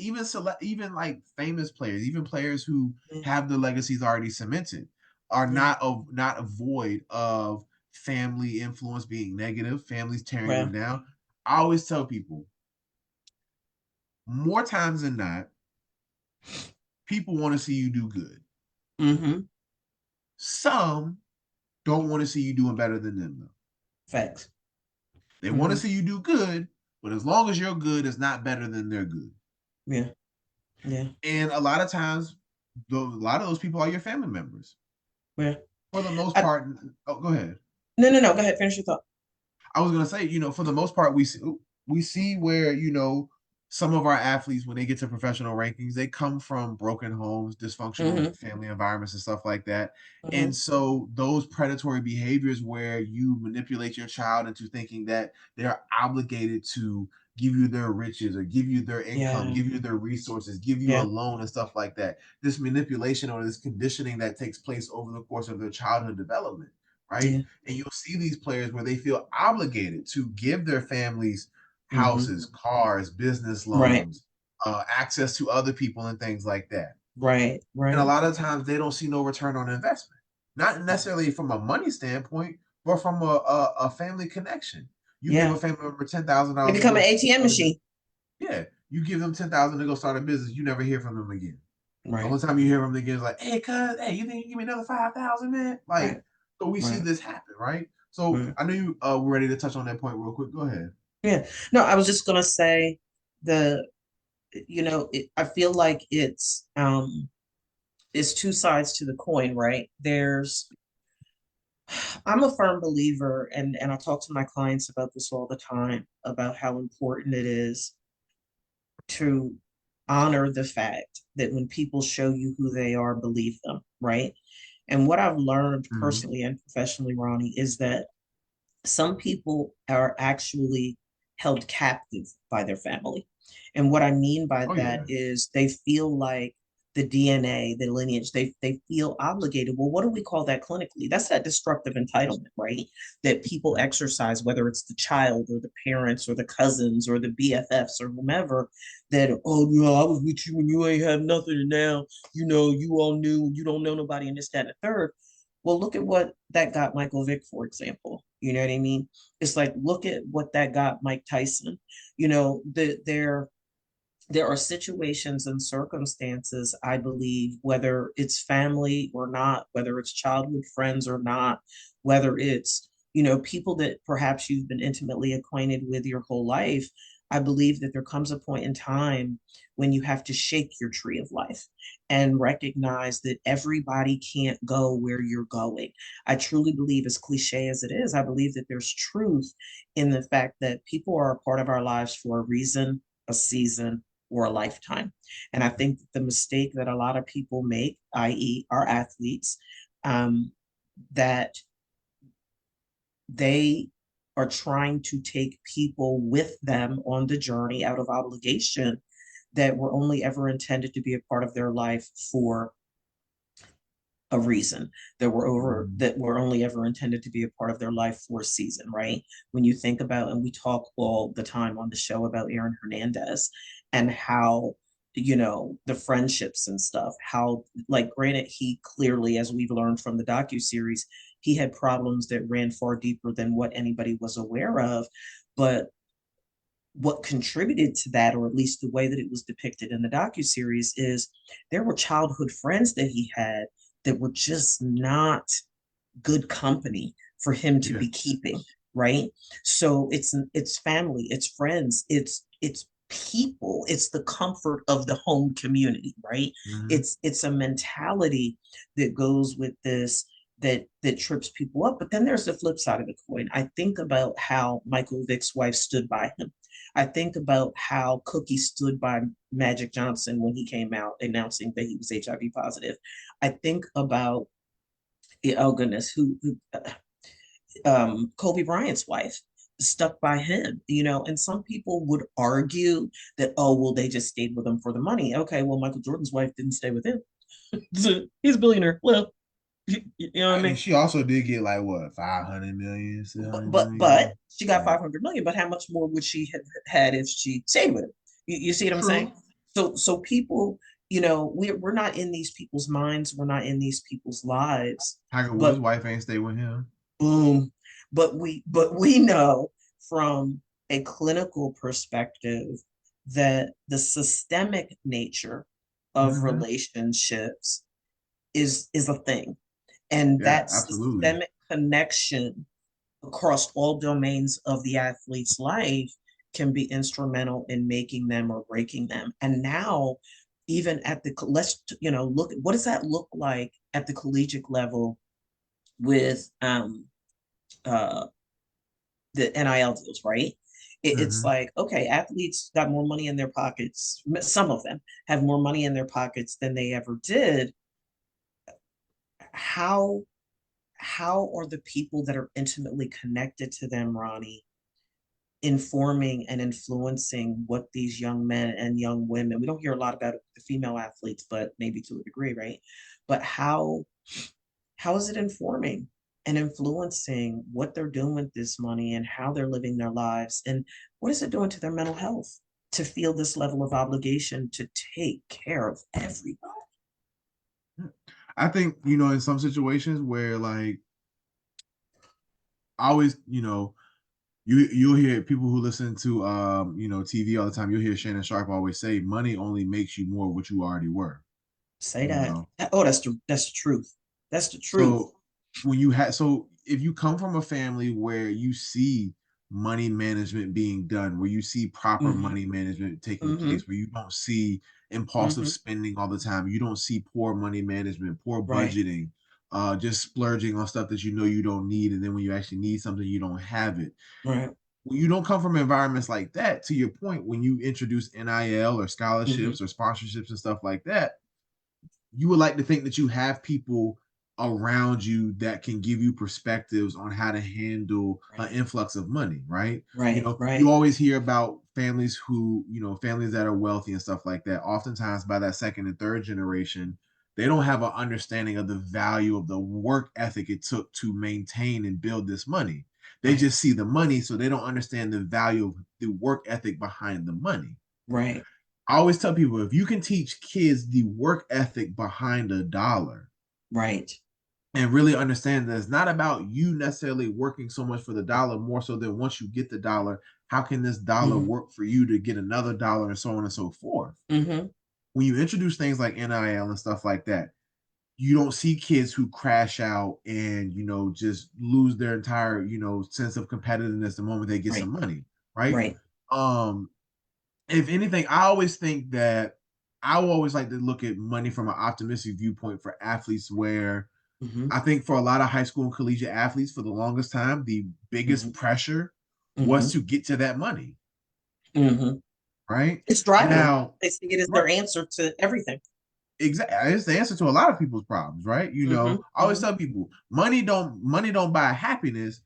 like famous players, even players who Mm. have the legacies already cemented, are Yeah. not avoid of family influence being negative, families tearing them Well. down. I always tell people, more times than not, people want to see you do good. Mm-hmm. Some don't want to see you doing better than them though. Facts. They want to Mm-hmm. see you do good, but as long as you're good, it's not better than they're good. Yeah. Yeah. And a lot of times, a lot of those people are your family members Yeah. for the most I, part. Oh, go ahead. no, no, no. Go ahead. Finish your thought. I was gonna say, for the most part, we see where some of our athletes when they get to professional rankings, they come from broken homes, dysfunctional Mm-hmm. family environments, and stuff like that. Mm-hmm. And so those predatory behaviors where you manipulate your child into thinking that they're obligated to give you their riches or give you their income, Yeah. give you their resources, give you a Yeah. loan and stuff like that. This manipulation or this conditioning that takes place over the course of their childhood development, right? Yeah. And you'll see these players where they feel obligated to give their families Mm-hmm. houses, cars, business Right. loans, access to other people, and things like that. Right. And a Right. lot of times they don't see no return on investment, not necessarily from a money standpoint, but from a family connection. You give a Yeah. family member $10,000 They to become go an ATM start a business. machine. Yeah, you give them 10,000 to go start a business. You never hear from them again. The Right. only time you hear from them again is like, "Hey, cuz, hey, you think you can give me another 5,000, man?" Like, Right. so we see Right. this happen, right? So Right. I know you were ready to touch on that point real quick. Go ahead. Yeah. No, I was just gonna say the I feel like it's two sides to the coin, right? I'm a firm believer, and I talk to my clients about this all the time, about how important it is to honor the fact that when people show you who they are, believe them, right? And what I've learned Mhm. personally and professionally, Ronnie, is that some people are actually held captive by their family. And what I mean by Oh that yeah. is they feel like the DNA, the lineage, they feel obligated. Well, what do we call that clinically? That's that destructive entitlement, right? That people Mhm. exercise, whether it's the child or the parents or the cousins or the BFFs or whomever, that, oh, you know, I was with you when you ain't have nothing, and now, you know, you all knew, you don't know nobody, and this, that, and the third. Well, look at what that got Michael Vick, for example. You know what I mean? It's like, look at what that got Mike Tyson. You know, there are situations and circumstances, I believe, whether it's family or not, whether it's childhood friends or not, whether it's, you know, people that perhaps you've been intimately acquainted with your whole life. I believe that there comes a point in time when you have to shake your tree of life and recognize that everybody can't go where you're going. I truly believe, as cliche as it is, I believe that there's truth in the fact that people are a part of our lives for a reason, a season, or a lifetime. And I think the mistake that a lot of people make, i.e., our athletes, that they are trying to take people with them on the journey out of obligation that were only ever intended to be a part of their life for a reason, Mhm. that were only ever intended to be a part of their life for a season, right? When you think about, and we talk all the time on the show about Aaron Hernandez and how, you know, the friendships and stuff, how, like, granted, he clearly, as we've learned from the docu-series, he had problems that ran far deeper than what anybody was aware of. But what contributed to that, or at least the way that it was depicted in the docu-series, is there were childhood friends that he had that were just not good company for him to Yeah. be keeping, right? So it's family, it's friends, it's people, it's the comfort of the home community, right? Mhm. It's a mentality that goes with this, that trips people up. But then there's the flip side of the coin. I think about how Michael Vick's wife stood by him. I think about how Cookie stood by Magic Johnson when he came out announcing that he was HIV positive. I think about, oh goodness, Kobe Bryant's wife stuck by him, you know. And some people would argue that, oh, well, they just stayed with him for the money. Okay, well, Michael Jordan's wife didn't stay with him. He's a billionaire. Well, you know what I I mean, mean? she also did get like what 500 million, 600 But million. she got Like 500 million. But how much more would she have had if she stayed with him? You see what I'm saying? true. So people, you know, we're not in these people's minds. We're not in these people's lives. Tiger Woods' But wife ain't stay with him. boom. But we know from a clinical perspective that the systemic nature of Mhm. relationships is a thing. And Yeah, that absolutely. systemic connection across all domains of the athlete's life can be instrumental in making them or breaking them. And now, even at the, let's, you know, look, what does that look like at the collegiate level with uh the NIL deals, right? It's Mhm. like, okay, athletes got more money in their pockets. Some of them have more money in their pockets than they ever did. How how are the people that are intimately connected to them, Ronnie, informing and influencing what these young men and young women? We don't hear a lot about the female athletes, but maybe to a degree, right? But how is it informing and influencing what they're doing with this money and how they're living their lives, and what is it doing to their mental health to feel this level of obligation to take care of everybody? I think, in some situations where like I always, you'll hear people who listen to TV all the time, you'll hear Shannon Sharp always say money only makes you more what you already were, Say you that. know. Oh, that's the truth. That's the truth. So when you have so if you come from a family where you see money management being done, where you see proper Mm-hmm. money management taking Mm-hmm. place, where you don't see impulsive Mm-hmm. spending all the time, you don't see poor money management, poor Right. budgeting, just splurging on stuff that you know you don't need, and then when you actually need something, you don't have it. Right. when you don't come from environments like that, to your point, when you introduce NIL or Hmm. scholarships or sponsorships and stuff like that, you would like to think that you have people around you that can give you perspectives on how to handle an Right. influx of money, right? Right. You Right. always hear about families who, families that are wealthy and stuff like that. Oftentimes, by that second and third generation, they don't have an understanding of the value of the work ethic it took to maintain and build this money. They Right. just see the money, so they don't understand the value of the work ethic behind the money. Right. I always tell people, if you can teach kids the work ethic behind a dollar Right. and really understand that it's not about you necessarily working so much for the dollar, more so than once you get the dollar, how can this dollar Hmm. work for you to get another dollar and so on and so forth. Hmm. When you introduce things like NIL and stuff like that, you don't see kids who crash out and just lose their entire sense of competitiveness the moment they get Right. some money, right? Right. um if anything, I always think that I will always like to look at money from an optimistic viewpoint for athletes, where Hmm. I think for a lot of high school and collegiate athletes, for the longest time, the biggest Hmm. pressure was Hmm. to get to that money, Hmm. right? It's driving them. Now, They see it as right, their answer to everything. exactly, it's the answer to a lot of people's problems, right? Hmm. I always Hmm. tell people, money don't buy happiness,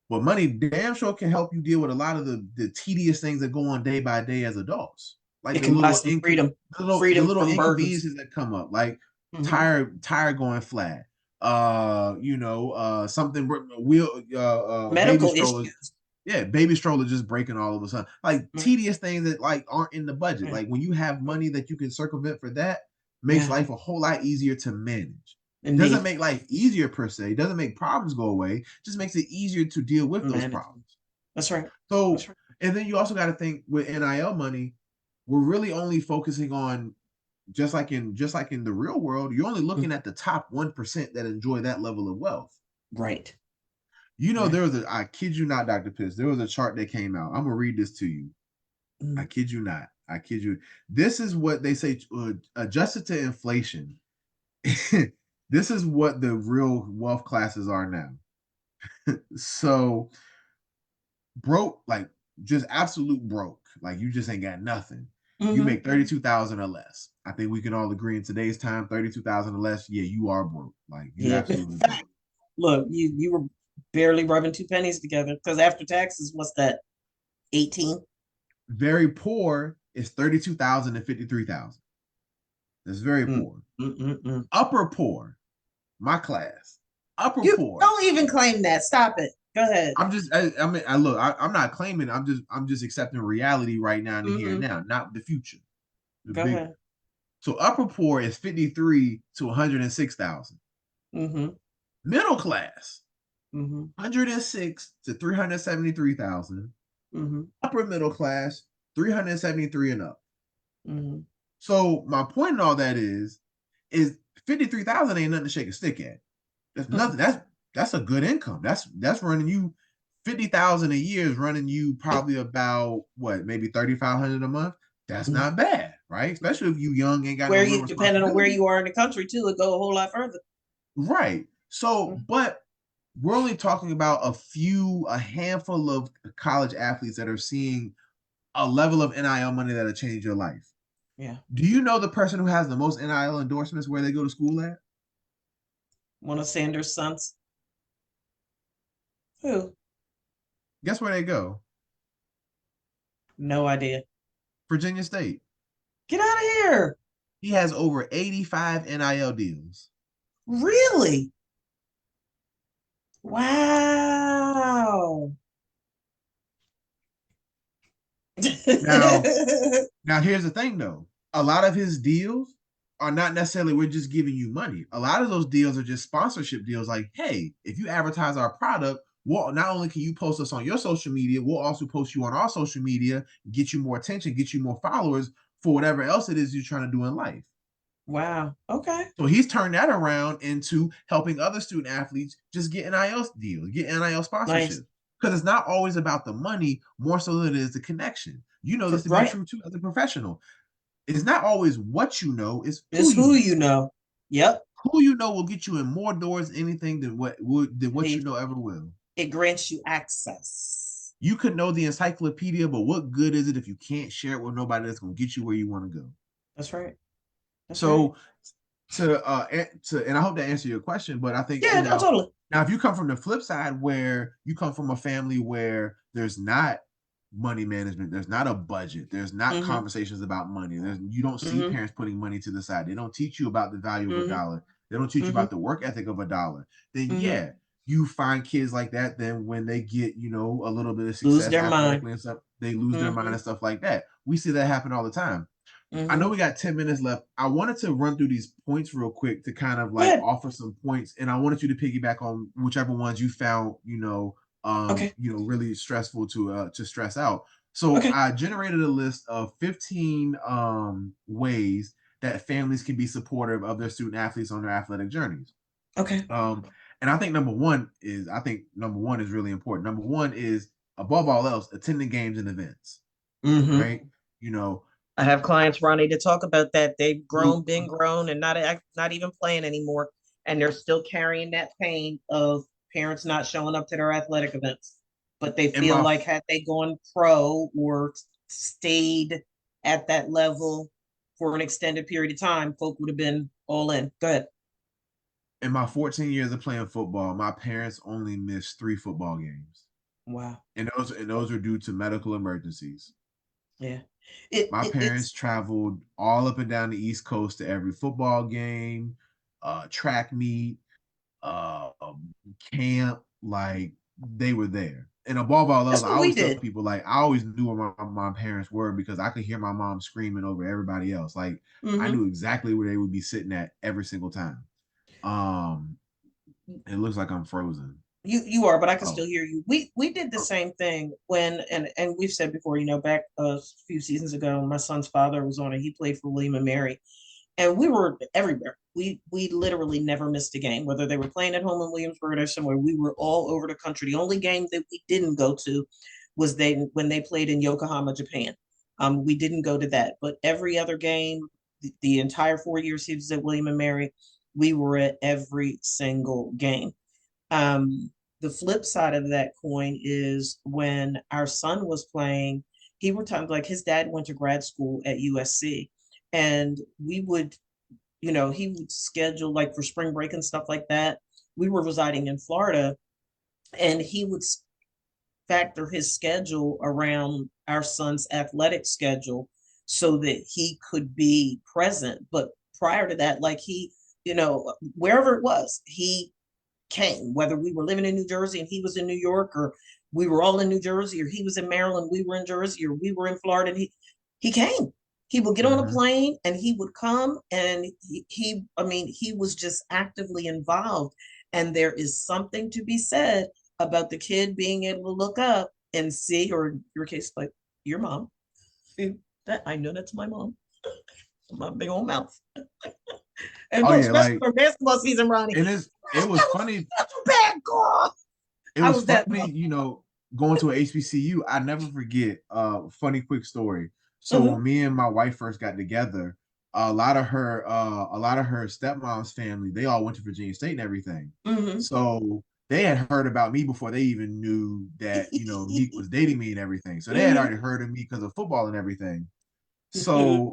but money damn sure can help you deal with a lot of the tedious things that go on day by day as adults, like It can buy some freedom, the freedom little from burdens. inconveniences that come up, like Hmm. tire going flat, something wheel baby Medical strollers, issues. yeah, baby stroller just breaking all of a sudden, like Right. tedious things that like aren't in the budget. Right. Like when you have money that you can circumvent for that, makes Yeah. life a whole lot easier to manage. Doesn't Indeed. make life easier per se, doesn't make problems go away, just makes it easier to deal with those Management. problems. That's right. That's So, right. and then you also got to think with NIL money, we're really only focusing on, just like in the real world, you're only Mm. looking at the top 1% that enjoy that level of wealth. Right. There Right. was I kid you not, Dr. Piss, there was a chart that came out. I'm gonna read this to you. I Mm. kid you not. I kid you. This is what they say, adjusted to inflation. This is what the real wealth classes are now. So broke, like just absolute broke, like you just ain't got nothing. You Hmm. make 32,000 or less. I think we can all agree in today's time, 32,000 or less. Yeah, you are broke. Like you Yeah. absolutely broke. Look, you were barely rubbing two pennies together because after taxes, what's that? 18. Very poor is 32,000 to 53,000. That's very Mm. poor. Mm-mm-mm. Upper poor, my class. Upper You poor. don't even claim that. Stop it. Go ahead. I mean, I'm not claiming. I'm just accepting reality right now in the here and Hmm. now, not the future. The Go big. ahead. So upper poor is 53 to 106,000. Hmm. Middle class, Hmm. 106 to 373,000. Hmm. Upper middle class, 373 and up. Hmm. So my point in all that is 53,000 ain't nothing to shake a stick at. That's nothing. That's a good income. That's running you 50,000 a year is running you probably about what, maybe 3,500 a month. That's Hmm. not bad, right? Especially if you young, ain't got no Where real you, depending on where responsibility. you are in the country, too, it go a whole lot further. Right. So, Mhm. but we're only talking about a handful of college athletes that are seeing a level of NIL money that'll change your life. Yeah. Do you know the person who has the most NIL endorsements where they go to school at? One of Sanders' sons. Who? Guess where they go? No idea. Virginia State. Get out of here. He has over 85 NIL deals. Really? Wow. Now, now here's the thing though. A lot of his deals are not necessarily we're just giving you money. A lot of those deals are just sponsorship deals. Like, hey, if you advertise our product, well, not only can you post us on your social media, we'll also post you on our social media, get you more attention, get you more followers for whatever else it is you're trying to do in life. Wow. Okay. So he's turned that around into helping other student athletes just get NIL deals, get NIL Nice. sponsorships. Because it's not always about the money, more so than it is the connection. You know this to be Right. true too as a professional. It's not always what you know, it's who It's you who know. you know. Yep. Who you know will get you in more doors anything than what you Indeed. know ever will. It grants you access. You could know the encyclopedia, but what good is it if you can't share it with nobody that's gonna get you where you want to go? That's right. That's right. So and I hope that answered your question, but I think Yeah, no, totally. now if you come from the flip side where you come from a family where there's not money management, there's not a budget, there's not Mm-hmm. conversations about money, you don't see Mm-hmm. parents putting money to the side, they don't teach you about the value of a Mm-hmm. dollar, they don't teach you Mm-hmm. about the work ethic of a dollar, then Mm-hmm. yeah, you find kids like that, then when they get, a little bit of Lose success their mind. athletically and stuff, they lose their mind Mm-hmm. and stuff like that. We see that happen all the time. I Mm-hmm. know we got 10 minutes left. I wanted to run through these points real quick to kind of Go like ahead. offer some points, and I wanted you to piggyback on whichever ones you found, Okay. really stressful to stress out. So Okay. I generated a list of 15 ways that families can be supportive of their student athletes on their athletic journeys. Okay. Um, and I think number one is really important. Number one is above all else, attending games and events, Mm-hmm. right? You know, I have clients, Ronnie, to talk about that. They've look, grown, been grown, and not even playing anymore, and they're still carrying that pain of parents not showing up to their athletic events. But they in feel my like had they gone pro or stayed at that level for an extended period of time, folk would have been all in. Go ahead. in my 14 years of playing football, my parents only missed 3 football games, Wow. and those are due to medical emergencies. Yeah. My parents It's traveled all up and down the East Coast to every football game, track meet, camp. Like they were there. And above all else, that's I what we always tell did. people like I always knew where my parents were because I could hear my mom screaming over everybody else. Like I Mm-hmm. knew exactly where they would be sitting at every single time. Um, it looks like I'm frozen. You are, but I can Oh, still hear you. We did the oh, same thing when and we've said before, back a few seasons ago, my son's father was on it. He played for William and Mary, and we were everywhere. We literally never missed a game, whether they were playing at home in Williamsburg or somewhere. We were all over the country. The only game that we didn't go to was they when they played in Yokohama, Japan. We didn't go to that, but every other game, the entire 4 years he was at William and Mary, we were at every single game. Um, the flip side of that coin is when our son was playing, he retired, like his dad went to grad school at USC. And we would, he would schedule like for spring break and stuff like that. We were residing in Florida, and he would factor his schedule around our son's athletic schedule so that he could be present. But prior to that, like wherever it was, he came, whether we were living in New Jersey and he was in New York, or we were all in New Jersey, or he was in Maryland, we were in Jersey, or we were in Florida, and he came. He would get on a mm-hmm. plane and he would come, and I mean, he was just actively involved. And there is something to be said about the kid being able to look up and see, or in your case, like your mom. See that? I know that's my mom. My big old mouth. And Oh no, yeah, especially like for basketball season, Ronnie. and it was That was funny. such a bad call. It I was was that funny, mom. going to a HBCU. I never forget. Funny quick story. So Uh-huh. when me and my wife first got together, a lot of her stepmom's family, they all went to Virginia State and everything. Mm-hmm. So they had heard about me before they even knew that Neek was dating me and everything. So they had Mm-hmm. already heard of me because of football and everything. Mm-hmm. So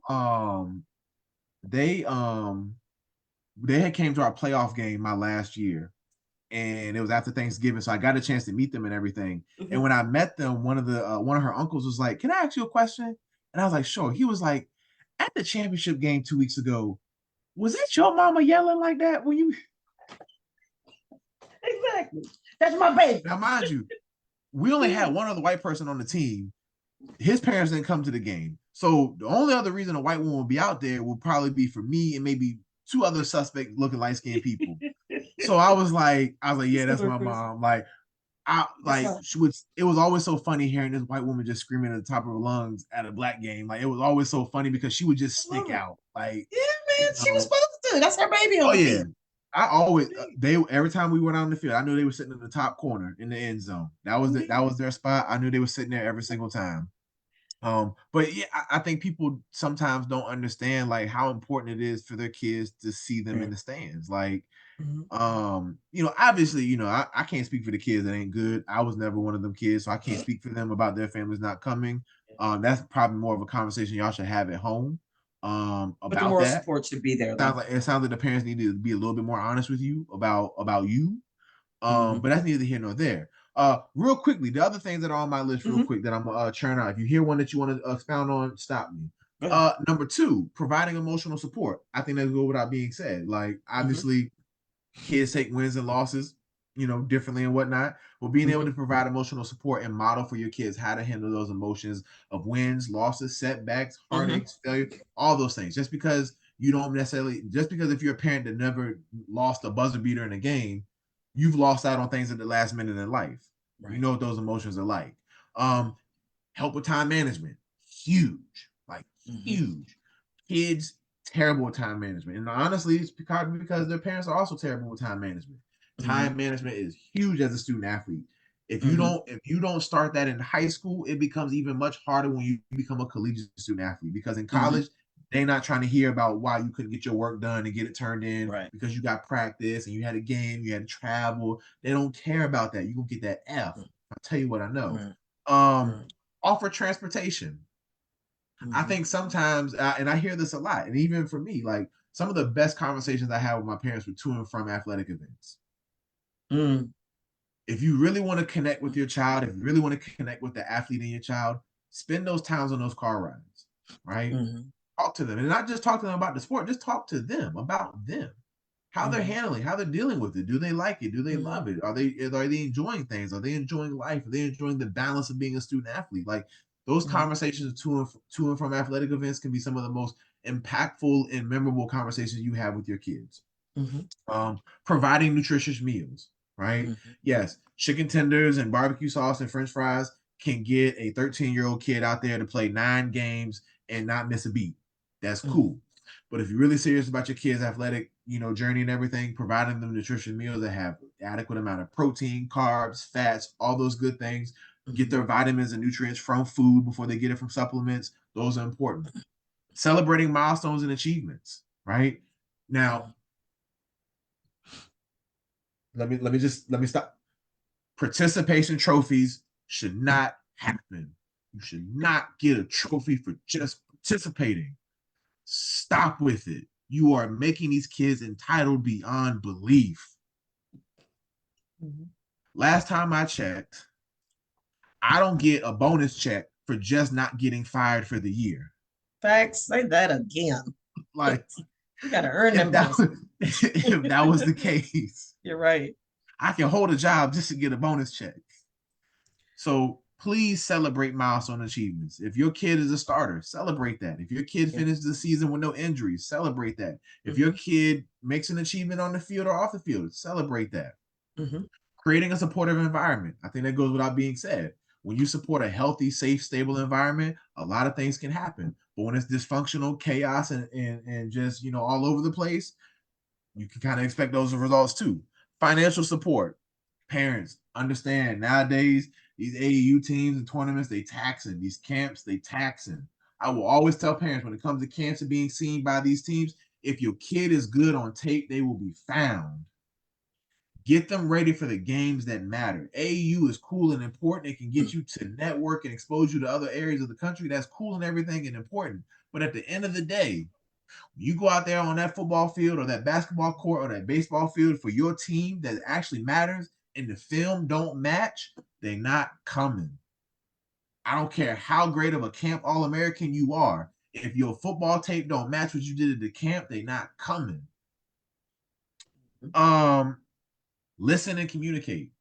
they um they had came to our playoff game my last year, and it was after Thanksgiving, so I got a chance to meet them and everything. And Mm-hmm. when I met them, one of her uncles was like, "Can I ask you a question?" And I was like, "Sure." He was like, "At the championship game 2 weeks ago, was that your mama yelling like that when you?" Exactly. That's my baby. Now, mind you, we only had one other white person on the team. His parents didn't come to the game, so the only other reason a white woman would be out there would probably be for me and maybe 2 other suspect looking light skinned people. So I was like, yeah, that's my Stupid. mom. Like I That's like how. she was. It was always so funny hearing this white woman just screaming at the top of her lungs at a black game. Like it was always so funny because she would just I stick love it. out. Like Yeah, you man. She was know, supposed to. That's her baby on oh the yeah. field. I always they every time we went out on the field, I knew they were sitting in the top corner in the end zone. That was their spot. I knew they were sitting there every single time. But yeah, I think people sometimes don't understand like how important it is for their kids to see them in Yeah. the stands. Like Mhm. Obviously, I can't speak for the kids that ain't good. I was never one of them kids, so I can't speak for them about their families not coming. That's probably more of a conversation y'all should have at home But the about moral that. support should be there, though. It sounds like the parents need to be a little bit more honest with you about you. Hmm. But that's neither here nor there. Real quickly, the other things that are on my list, real Hmm. quick, that I'm churn out. If you hear one that you want to expound on, stop me. Go ahead. Number two, providing emotional support. I think that's good without being said. Like, Hmm. obviously, kids take wins and losses, differently and whatnot. But being able Hmm. to provide emotional support and model for your kids how to handle those emotions of wins, losses, setbacks, Hmm. heartaches, failure, all those things. Just because if you're a parent that never lost a buzzer beater in a game, you've lost out on things at the last minute in life. You Right. know what those emotions are like. Hmm. Help with time management, huge, like Hmm. huge. Kids terrible with time management, and honestly, it's because their parents are also terrible with time management. Hmm. Time management is huge as a student athlete. Hmm. If you don't start that in high school, it becomes even much harder when you become a collegiate student athlete, because in Hmm. college they're not trying to hear about why you couldn't get your work done and get it turned in Right. because you got practice and you had a game, you had to travel. They don't care about that. You gonna get that F. I'll tell you what I know. Right. Um, Right. Offer transportation. I Hmm. think sometimes, and I hear this a lot, and even for me, like some of the best conversations I had with my parents were to and from athletic events. Mm. If you really want to connect with your child, if you really want to connect with the athlete in your child, spend those times on those car rides, right? Hmm. Talk to them, and not just talk to them about the sport, just talk to them about them, how they're Hmm. handling, how they're dealing with it. Do they like it? Do they Hmm. love it? Are they enjoying things? Are they enjoying life? Are they enjoying the balance of being a student athlete? Like those Hmm. conversations to and from athletic events can be some of the most impactful and memorable conversations you have with your kids. Hmm. Providing nutritious meals, right? Hmm. Yes, chicken tenders and barbecue sauce and French fries can get a 13-year-old kid out there to play 9 games and not miss a beat. That's Hmm. cool. But if you're really serious about your kids' athletic, journey and everything, providing them nutritious meals that have adequate amount of protein, carbs, fats, all those good things, get Hmm. their vitamins and nutrients from food before they get it from supplements. Those are important. Celebrating milestones and achievements, right? Now, Hmm. let me stop. Participation trophies should not happen. You should not get a trophy for just participating. Stop with it. You are making these kids entitled beyond belief. Hmm. Last time I checked, I don't get a bonus check for just not getting fired for the year. Facts. Say that again. Like We got to earn if them that bonuses. if that was the case, You're right. I can hold a job just to get a bonus check. So please celebrate milestone achievements. If your kid is a starter, celebrate that. If your kid Yeah. finishes the season with no injuries, celebrate that. If your Hmm. kid makes an achievement on the field or off the field, celebrate that. Hmm. Creating a supportive environment. I think that goes without being said. When you support a healthy, safe, stable environment, a lot of things can happen. But when it's dysfunctional, chaos, and just all over the place, you can kind of expect those results too. Financial support. Parents understand nowadays these AAU teams and tournaments, they taxing. These camps, they taxing. I will always tell parents when it comes to camps and being seen by these teams, if your kid is good on tape, they will be found. Get them ready for the games that matter. AAU is cool and important. It can get you to network and expose you to other areas of the country. That's cool and everything and important. But at the end of the day, you go out there on that football field or that basketball court or that baseball field for your team that actually matters and the film don't match, they're not coming. I don't care how great of a camp All-American you are. If your football tape don't match what you did at the camp, they're not coming. Um, Listen and communicate.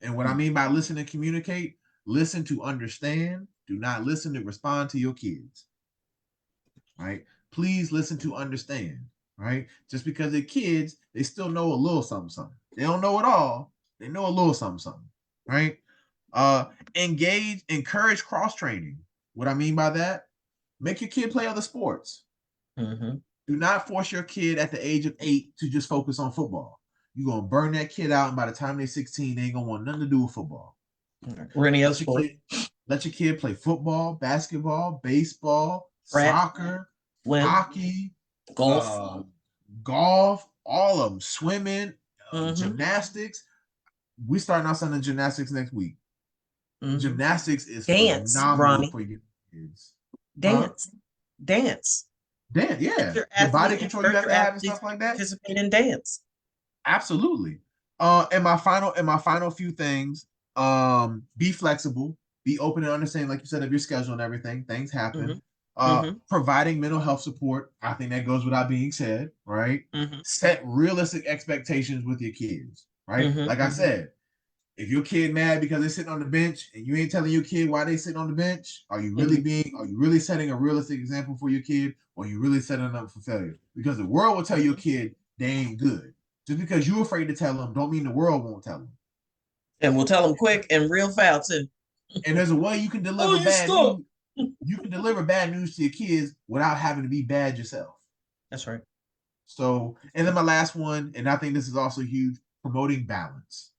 And what I mean by listen and communicate, listen to understand. Do not listen to respond to your kids. Right? Please listen to understand, right? Just because they're kids, they still know a little something, something. They don't know it all. They know a little something, something, right? Uh, encourage cross training. What I mean by that, make your kid play other sports. Hmm. Do not force your kid at the age of 8 to just focus on football. You're gonna burn that kid out, and by the time they're 16, they ain't gonna want nothing to do with football. Or any other Let your sport. kid let your kid play football, basketball, baseball, Track, soccer, swim, hockey, golf. uh, golf, all of them, swimming, Mm-hmm. gymnastics. We starting our son in gymnastics next week. Mm-hmm. Gymnastics is Dance, phenomenal Ronnie. for your kids. Huh? Dance. Dance. Damn, yeah. The body control you Encourage have your to have and athletes stuff like to that. participate in dance. Absolutely. And my final few things, be flexible, be open and understanding, like you said, of your schedule and everything. Things Mm-hmm. happen. Mm-hmm. Providing mental health support. I think that goes without being said, right? Mm-hmm. Set realistic expectations with your kids, right? Mm-hmm. Like I said, if your kid mad because they're sitting on the bench and you ain't telling your kid why they sitting on the bench, Mm-hmm. are you really setting a realistic example for your kid, or are you really setting them up for failure? Because the world will tell your Mm-hmm. kid they ain't good. Just because you're afraid to tell them, don't mean the world won't tell them. And we'll tell them quick and real foul too. And there's a way you can Oh, deliver you bad stop. news. You can deliver bad news to your kids without having to be bad yourself. That's right. So, and then my last one, and I think this is also huge, promoting balance.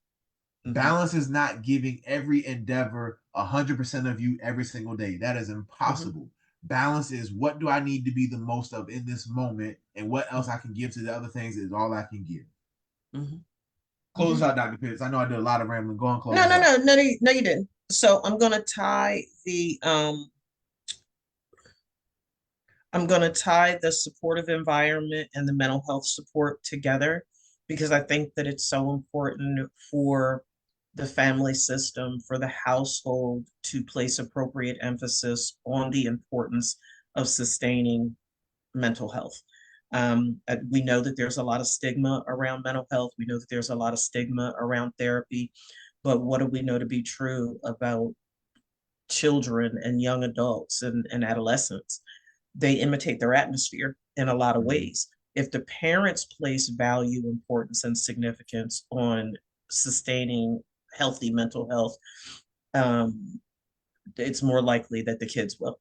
Mm-hmm. Balance is not giving every endeavor 100% of you every single day. That is Mm-hmm. impossible. Balance is what do I need to be the most of in this moment, and what else I can give to the other things is all I can give. Mm-hmm. Close us out, Dr. Pitts. I know I did a lot of rambling. Go and close No, us no, out. no, no, no, you didn't. So I'm gonna tie the supportive environment and the mental health support together because I think that it's so important for the family system, for the household to place appropriate emphasis on the importance of sustaining mental health. We know that there's a lot of stigma around mental health. We know that there's a lot of stigma around therapy, but what do we know to be true about children and young adults and adolescents? They imitate their atmosphere in a lot of Mm-hmm. ways. If the parents place value, importance, and significance on sustaining healthy mental health, um, it's more likely that the kids will.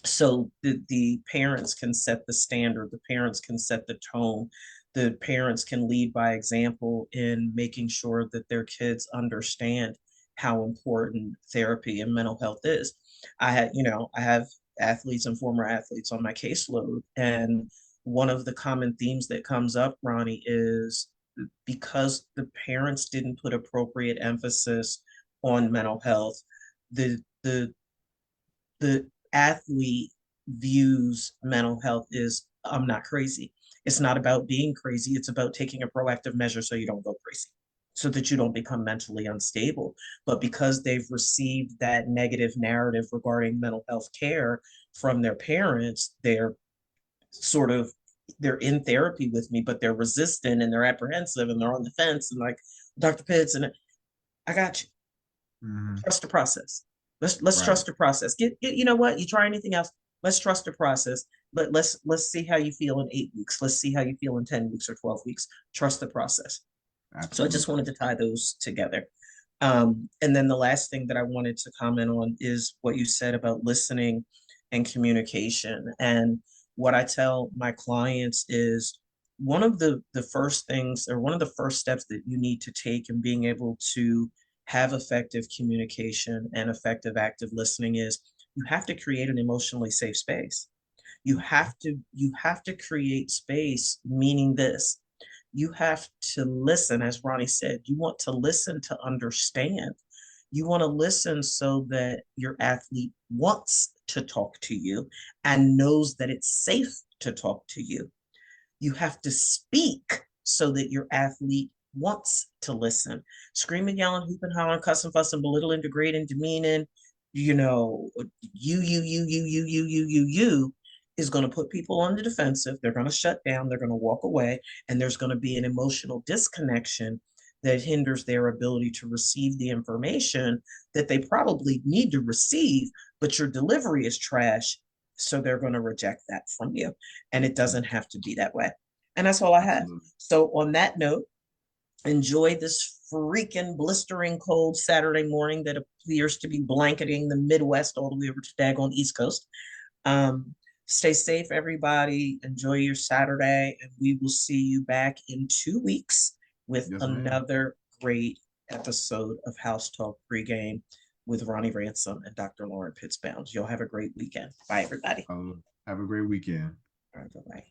So the parents can set the standard, the parents can set the tone, the parents can lead by example in making sure that their kids understand how important therapy and mental health is. I have athletes and former athletes on my caseload, and one of the common themes that comes up, Ronnie, is because the parents didn't put appropriate emphasis on mental health, the the the athlete views mental health is I'm not crazy. It's not about being crazy. It's about taking a proactive measure so you don't go crazy, so that you don't become mentally unstable. But because they've received that negative narrative regarding mental health care from their parents, sort of they're in therapy with me, but they're resistant and they're apprehensive and they're on the fence and like Dr. Pitts and I got you. Mm-hmm. Trust the process. Let's Right. trust the process. Get you know what? You try anything else? Let's trust the process. But let's see how you feel in 8 weeks. Let's see how you feel in 10 weeks or 12 weeks. Trust the process. So I just Absolutely. wanted to tie those together. And then the last thing that I wanted to comment on is what you said about listening and communication. And what I tell my clients is one of the first things or one of the first steps that you need to take in being able to have effective communication and effective active listening is you have to create an emotionally safe space. You have to create space, meaning this, you have to listen, as Ronnie said. You want to listen to understand. You want to listen so that your athlete wants to talk to you and knows that it's safe to talk to you. You have to speak so that your athlete wants to listen. Screaming, yelling, hooping, hollering, cussing, fussing, belittling, degrading, demeaning, you is going to put people on the defensive. They're going to shut down. They're going to walk away. And there's going to be an emotional disconnection that hinders their ability to receive the information that they probably need to receive, but your delivery is trash. So they're going to reject that from you. And it doesn't have to be that way. And that's all I have. Absolutely. So, on that note, enjoy this freaking blistering cold Saturday morning that appears to be blanketing the Midwest all the way over to daggone East Coast. Um, Stay safe, everybody. Enjoy your Saturday, and we will see you back in 2 weeks with Yes, ma'am. another great episode of House Talk Pregame with Ronnie Ransom and Dr. Lauren Pittsbounds. Y'all have a great weekend. Bye, everybody. Have a great weekend. All right, bye-bye.